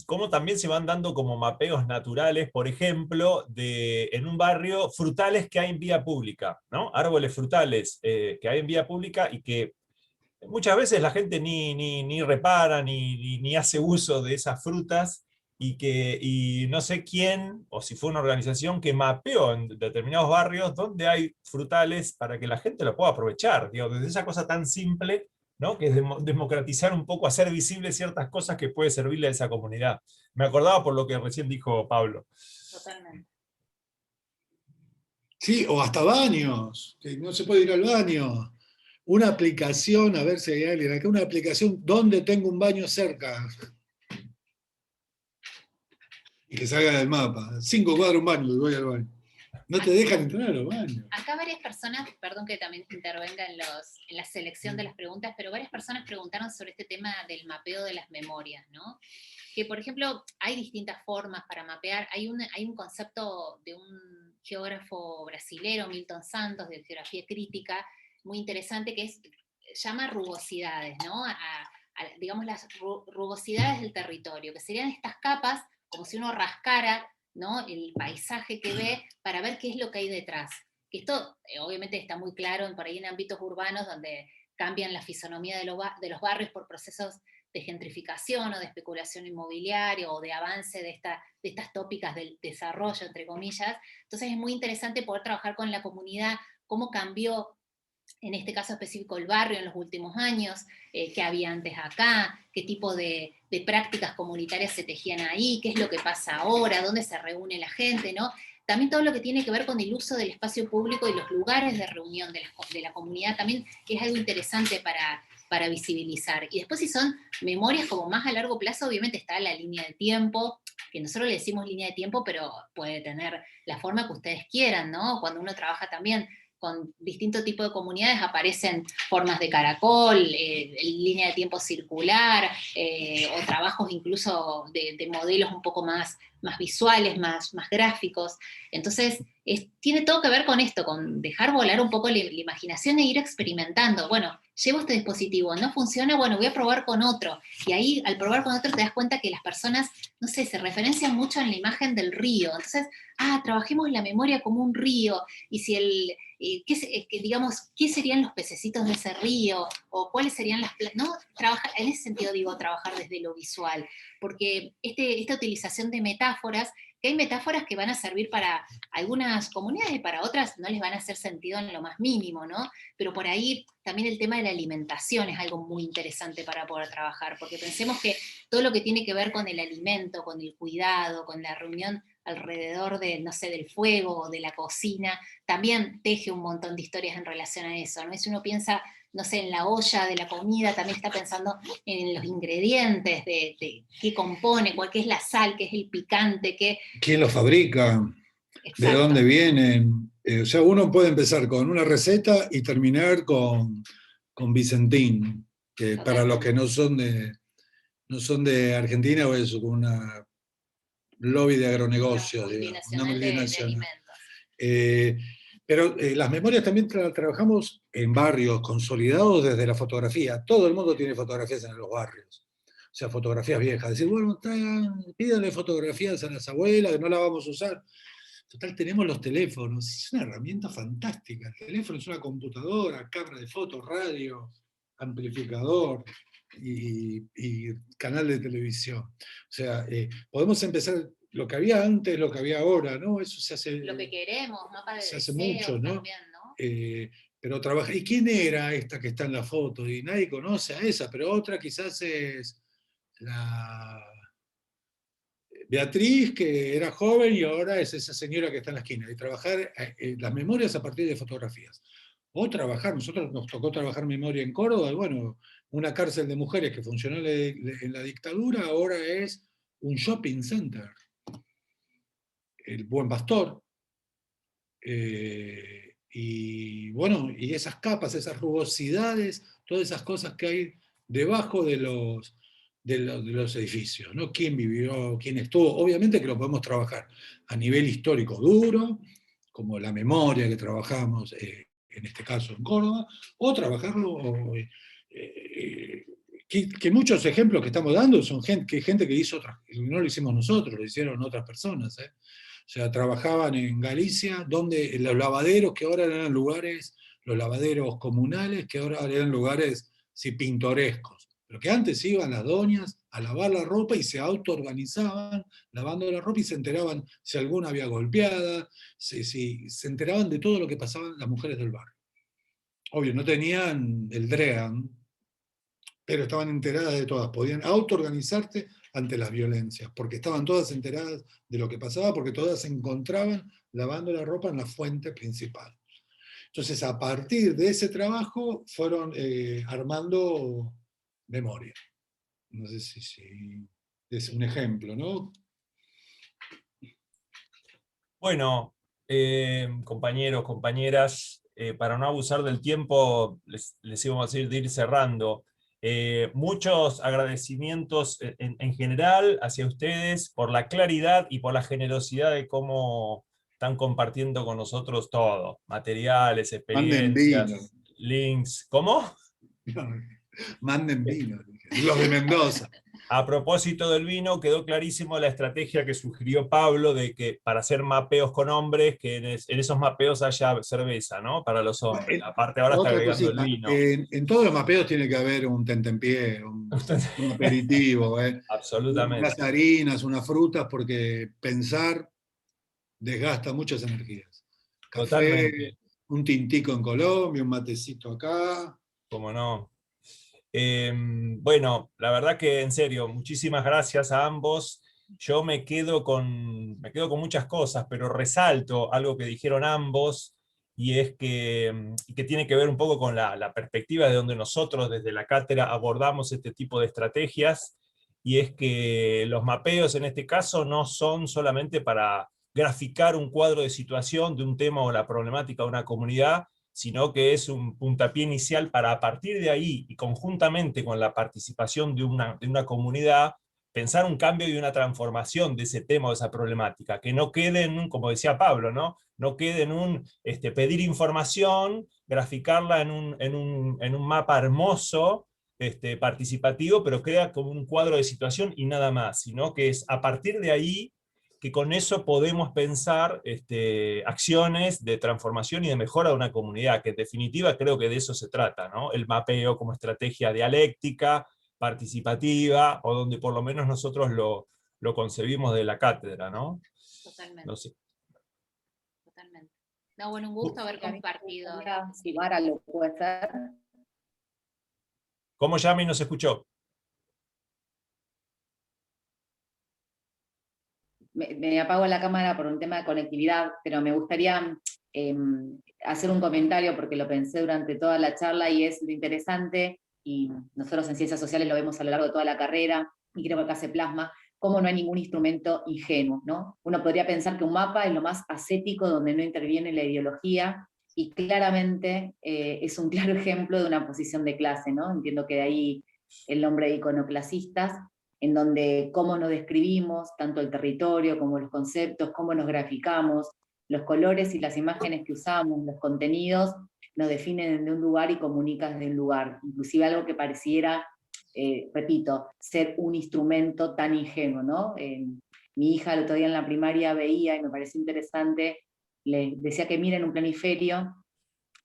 cómo también se van dando como mapeos naturales, por ejemplo, en un barrio, frutales que hay en vía pública, ¿no? Árboles frutales que hay en vía pública y que muchas veces la gente ni repara, ni hace uso de esas frutas, y no sé quién, o si fue una organización que mapeó en determinados barrios donde hay frutales para que la gente lo pueda aprovechar. Digo, desde esa cosa tan simple, ¿no? Que es democratizar un poco, hacer visibles ciertas cosas que puede servirle a esa comunidad. Me acordaba por lo que recién dijo Pablo.
Totalmente.
Sí, o hasta baños, que no se puede ir al baño. Una aplicación, a ver si hay alguien acá, una aplicación donde tengo un baño cerca. Y que salga del mapa. 5 cuadros un baño y voy al baño. No te dejan entrar a los baños.
Acá varias personas, perdón que también intervenga en la selección de las preguntas, pero varias personas preguntaron sobre este tema del mapeo de las memorias, ¿no? Que, por ejemplo, hay distintas formas para mapear. Hay un concepto de un geógrafo brasilero, Milton Santos, de geografía crítica, muy interesante, que llama rugosidades, ¿no? Digamos, las rugosidades del territorio, que serían estas capas, como si uno rascara, ¿no? El paisaje que ve para ver qué es lo que hay detrás. Que esto obviamente está muy claro por ahí en ámbitos urbanos donde cambian la fisonomía de los barrios por procesos de gentrificación o de especulación inmobiliaria o de avance de estas tópicas del desarrollo, entre comillas. Entonces es muy interesante poder trabajar con la comunidad, cómo cambió en este caso específico el barrio en los últimos años, qué había antes acá, qué tipo de prácticas comunitarias se tejían ahí, qué es lo que pasa ahora, dónde se reúne la gente, ¿no? También todo lo que tiene que ver con el uso del espacio público y los lugares de reunión de la comunidad también es algo interesante para visibilizar. Y después si son memorias como más a largo plazo, obviamente está la línea de tiempo, que nosotros le decimos línea de tiempo, pero puede tener la forma que ustedes quieran, ¿no? Cuando uno trabaja también con distintos tipos de comunidades aparecen formas de caracol, línea de tiempo circular, o trabajos incluso de modelos un poco más visuales, más gráficos. Entonces, tiene todo que ver con esto, con dejar volar un poco la imaginación e ir experimentando. Bueno, llevo este dispositivo, no funciona, bueno, voy a probar con otro. Y ahí, al probar con otro, te das cuenta que las personas, no sé, se referencian mucho en la imagen del río. Entonces, trabajemos la memoria como un río, y si ¿qué serían los pececitos de ese río? O cuáles serían ¿no? En ese sentido digo, trabajar desde lo visual, porque esta utilización de metáforas, que hay metáforas que van a servir para algunas comunidades y para otras no les van a hacer sentido en lo más mínimo, ¿no? Pero por ahí también el tema de la alimentación es algo muy interesante para poder trabajar, porque pensemos que todo lo que tiene que ver con el alimento, con el cuidado, con la reunión alrededor no sé, del fuego o de la cocina, también teje un montón de historias en relación a eso, ¿no? Si uno piensa, no sé, en la olla de la comida, también está pensando en los ingredientes, de qué compone, qué es la sal, qué es el picante,
¿Quién lo fabrica?
Exacto.
¿De dónde vienen? O sea, uno puede empezar con una receta y terminar con Vicentín, que para los que no son de Argentina, o es una lobby de agronegocios, digamos, una multinacional. Pero las memorias también trabajamos en barrios consolidados desde la fotografía. Todo el mundo tiene fotografías en los barrios. O sea, fotografías viejas. Decir, bueno, pídanle fotografías a las abuelas, que no las vamos a usar. Total, tenemos los teléfonos. Es una herramienta fantástica. El teléfono es una computadora, cámara de fotos, radio, amplificador y canal de televisión. O sea, podemos empezar lo que había antes, lo que había ahora, ¿no? Eso se hace...
Lo que queremos, mapa de
se hace
deseos
mucho, ¿no?
también, ¿no?
Pero trabaja. ¿Y quién era esta que está en la foto? Y nadie conoce a esa, pero otra quizás es la Beatriz, que era joven y ahora es esa señora que está en la esquina. Y trabajar las memorias a partir de fotografías. O trabajar, nosotros nos tocó trabajar memoria en Córdoba, y bueno, una cárcel de mujeres que funcionó en la dictadura, ahora es un shopping center. El Buen Pastor. Y bueno, y esas capas, esas rugosidades, todas esas cosas que hay debajo de los edificios, ¿no? ¿Quién vivió, quién estuvo? Obviamente que lo podemos trabajar a nivel histórico duro, como la memoria que trabajamos, en este caso en Córdoba, o trabajarlo, que muchos ejemplos que estamos dando son gente que hizo otras, no lo hicimos nosotros, lo hicieron otras personas, ¿eh? O sea, trabajaban en Galicia, donde los lavaderos, que ahora eran lugares, los lavaderos comunales, que ahora eran lugares sí, pintorescos, pero que antes iban las doñas a lavar la ropa y se autoorganizaban lavando la ropa y se enteraban si alguna había golpeada, se enteraban de todo lo que pasaban las mujeres del barrio. Obvio, no tenían el DREAM, pero estaban enteradas de todas, podían autoorganizarse ante las violencias, porque estaban todas enteradas de lo que pasaba, porque todas se encontraban lavando la ropa en la fuente principal. Entonces, a partir de ese trabajo, fueron armando memoria. No sé si es un ejemplo, ¿no?
Bueno, compañeros, compañeras, para no abusar del tiempo, les íbamos a decir de ir cerrando. Muchos agradecimientos en general hacia ustedes por la claridad y por la generosidad de cómo están compartiendo con nosotros todo, materiales,
Manden vino.
experiencias, links. ¿Cómo?
No, manden vino, los de Mendoza.
A propósito del vino, quedó clarísimo la estrategia que sugirió Pablo de que para hacer mapeos con hombres, que en esos mapeos haya cerveza, ¿no? Para los hombres. Aparte ahora está
Otra
agregando
cosita,
el vino.
en todos los mapeos tiene que haber un tentempié, un aperitivo,
Absolutamente.
unas harinas, unas frutas, porque pensar desgasta muchas energías. Café,
Totalmente.
un tintico en Colombia, un matecito acá.
Cómo no. Bueno, la verdad que en serio, muchísimas gracias a ambos. Yo me quedo con muchas cosas, pero resalto algo que dijeron ambos, y es que tiene que ver un poco con la perspectiva de donde nosotros desde la cátedra abordamos este tipo de estrategias, y es que los mapeos en este caso no son solamente para graficar un cuadro de situación de un tema o la problemática de una comunidad, sino que es un puntapié inicial para a partir de ahí y conjuntamente con la participación de una comunidad, pensar un cambio y una transformación de ese tema o de esa problemática, que no quede en un, como decía Pablo, no quede en un pedir información, graficarla en un mapa hermoso, participativo, pero crea como un cuadro de situación y nada más, sino que es a partir de ahí que con eso podemos pensar acciones de transformación y de mejora de una comunidad, que en definitiva creo que de eso se trata, ¿no? El mapeo como estrategia dialéctica, participativa, o donde por lo menos nosotros lo concebimos de la cátedra, ¿no?
Totalmente.
No sé.
Totalmente. No, bueno, un gusto haber compartido.
Si Mara lo puede hacer.
¿Cómo llama y no se escuchó?
Me apago la cámara por un tema de conectividad, pero me gustaría hacer un comentario porque lo pensé durante toda la charla y es lo interesante, y nosotros en Ciencias Sociales lo vemos a lo largo de toda la carrera, y creo que acá se plasma, cómo no hay ningún instrumento ingenuo, ¿no? Uno podría pensar que un mapa es lo más ascético, donde no interviene la ideología, y claramente es un claro ejemplo de una posición de clase, ¿no? Entiendo que de ahí el nombre de iconoclasistas, en donde cómo nos describimos, tanto el territorio como los conceptos, cómo nos graficamos, los colores y las imágenes que usamos, los contenidos, nos definen de un lugar y comunican desde un lugar. Inclusive algo que pareciera, repito, ser un instrumento tan ingenuo, ¿no? Mi hija el otro día en la primaria veía, y me pareció interesante, le decía que miren un planiferio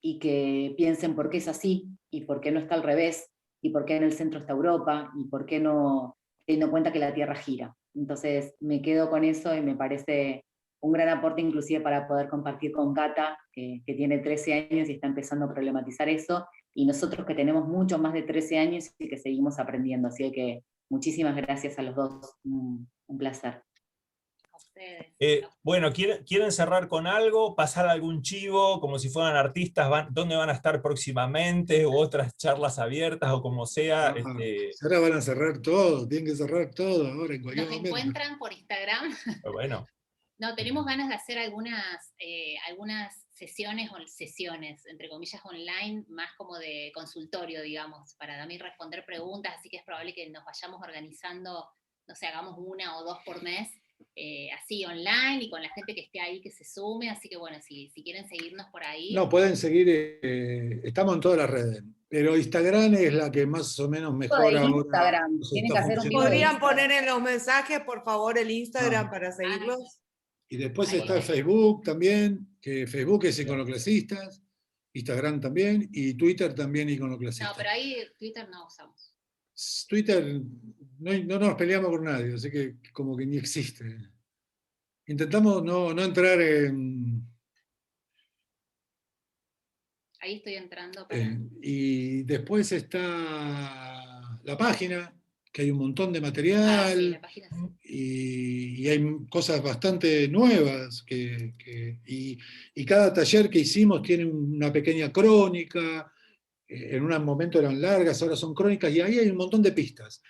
y que piensen por qué es así, y por qué no está al revés, y por qué en el centro está Europa, y por qué no, teniendo en cuenta que la Tierra gira. Entonces me quedo con eso y me parece un gran aporte inclusive para poder compartir con Cata, que tiene 13 años y está empezando a problematizar eso, y nosotros que tenemos mucho más de 13 años y que seguimos aprendiendo. Así que muchísimas gracias a los dos, un placer.
A ustedes.
Bueno, ¿quieren cerrar con algo? ¿Pasar algún chivo? Como si fueran artistas, ¿dónde van a estar próximamente? ¿O otras charlas abiertas? O como sea.
Ahora van a cerrar todo, tienen que cerrar todo ahora en cualquier
Nos
momento.
encuentran por Instagram.
Bueno.
No, tenemos ganas de hacer algunas sesiones, entre comillas, online, más como de consultorio, digamos, para también responder preguntas, así que es probable que nos vayamos organizando, no sé, hagamos 1 o 2 por mes, así online, y con la gente que esté ahí que se sume, así que bueno, si quieren seguirnos por ahí.
No, pueden seguir, estamos en todas las redes, pero Instagram es la que más o menos mejor ahora.
Instagram, tienen que hacer un vivo de
¿Podrían
Instagram.
poner en los mensajes, por favor, el Instagram para seguirlos?
Y después está Facebook también, que Facebook es Iconoclasistas, Instagram también, y Twitter también Iconoclasistas.
No, pero ahí Twitter no usamos.
Twitter, no nos peleamos con nadie, así que como que ni existe. Intentamos no entrar en...
Ahí estoy entrando.
Y después está la página, que hay un montón de material,
sí, la página sí.
y hay cosas bastante nuevas, y cada taller que hicimos tiene una pequeña crónica, en un momento eran largas, ahora son crónicas, y ahí hay un montón de pistas.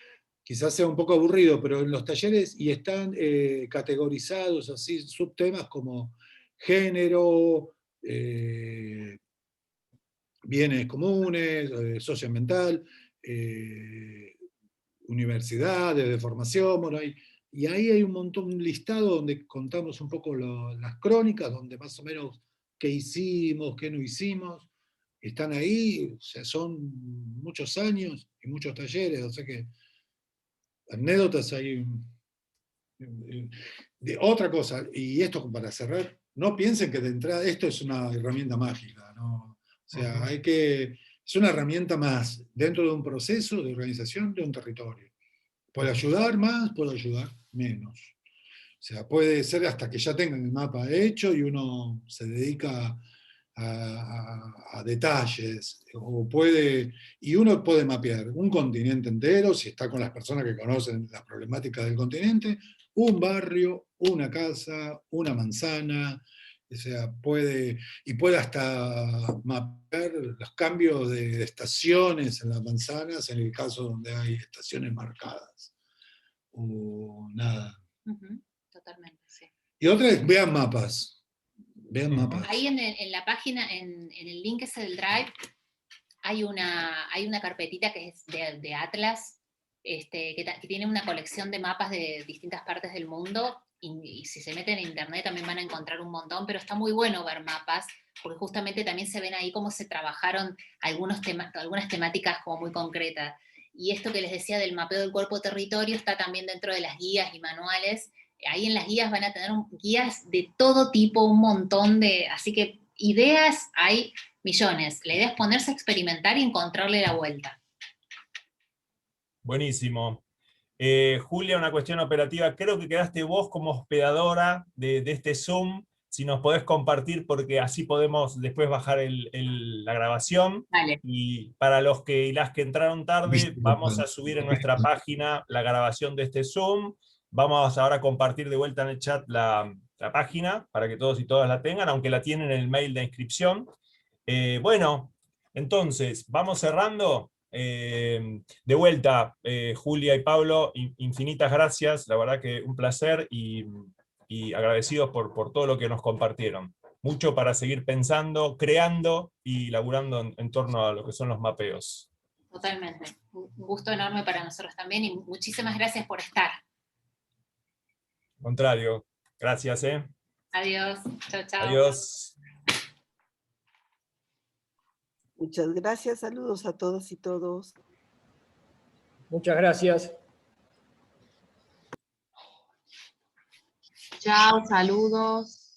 Quizás sea un poco aburrido, pero en los talleres, y están categorizados así, subtemas como género, bienes comunes, socioambiental, universidades de formación, bueno, y ahí hay un montón, un listado donde contamos un poco las crónicas, donde más o menos qué hicimos, qué no hicimos, están ahí, o sea, son muchos años y muchos talleres, o sea que anécdotas hay. De otra cosa, y esto para cerrar, no piensen que de entrada esto es una herramienta mágica, ¿no? O sea, es una herramienta más dentro de un proceso de organización de un territorio. Puede ayudar más, puede ayudar menos. O sea, puede ser hasta que ya tengan el mapa hecho y uno se dedica a detalles, y uno puede mapear un continente entero, si está con las personas que conocen las problemáticas del continente, un barrio, una casa, una manzana, o sea, puede hasta mapear los cambios de estaciones en las manzanas, en el caso donde hay estaciones marcadas, o nada.
Totalmente, sí.
Y otra es, vean mapas. Vean mapas.
Ahí en la página, en el link ese del Drive, hay una carpetita que es de Atlas, que tiene una colección de mapas de distintas partes del mundo, y si se meten en internet también van a encontrar un montón, pero está muy bueno ver mapas, porque justamente también se ven ahí cómo se trabajaron algunas temáticas como muy concretas. Y esto que les decía del mapeo del cuerpo territorio está también dentro de las guías y manuales. Ahí en las guías van a tener guías de todo tipo, un montón así que ideas hay millones. La idea es ponerse a experimentar y encontrarle la vuelta.
Buenísimo. Julia, una cuestión operativa. Creo que quedaste vos como hospedadora de este Zoom. Si nos podés compartir, porque así podemos después bajar la grabación.
Vale.
Y para los y las que entraron tarde, vamos a subir en nuestra página la grabación de este Zoom. Vamos ahora a compartir de vuelta en el chat la página, para que todos y todas la tengan, aunque la tienen en el mail de inscripción. Bueno, entonces, vamos cerrando. De vuelta, Julia y Pablo, infinitas gracias, la verdad que un placer, y agradecidos por todo lo que nos compartieron. Mucho para seguir pensando, creando y laburando en torno a lo que son los mapeos.
Totalmente, un gusto enorme para nosotros también, y muchísimas gracias por estar.
Al contrario, gracias.
Adiós. Chao, chao.
Adiós.
Muchas gracias, saludos a todos y todos.
Muchas gracias.
Chao, saludos.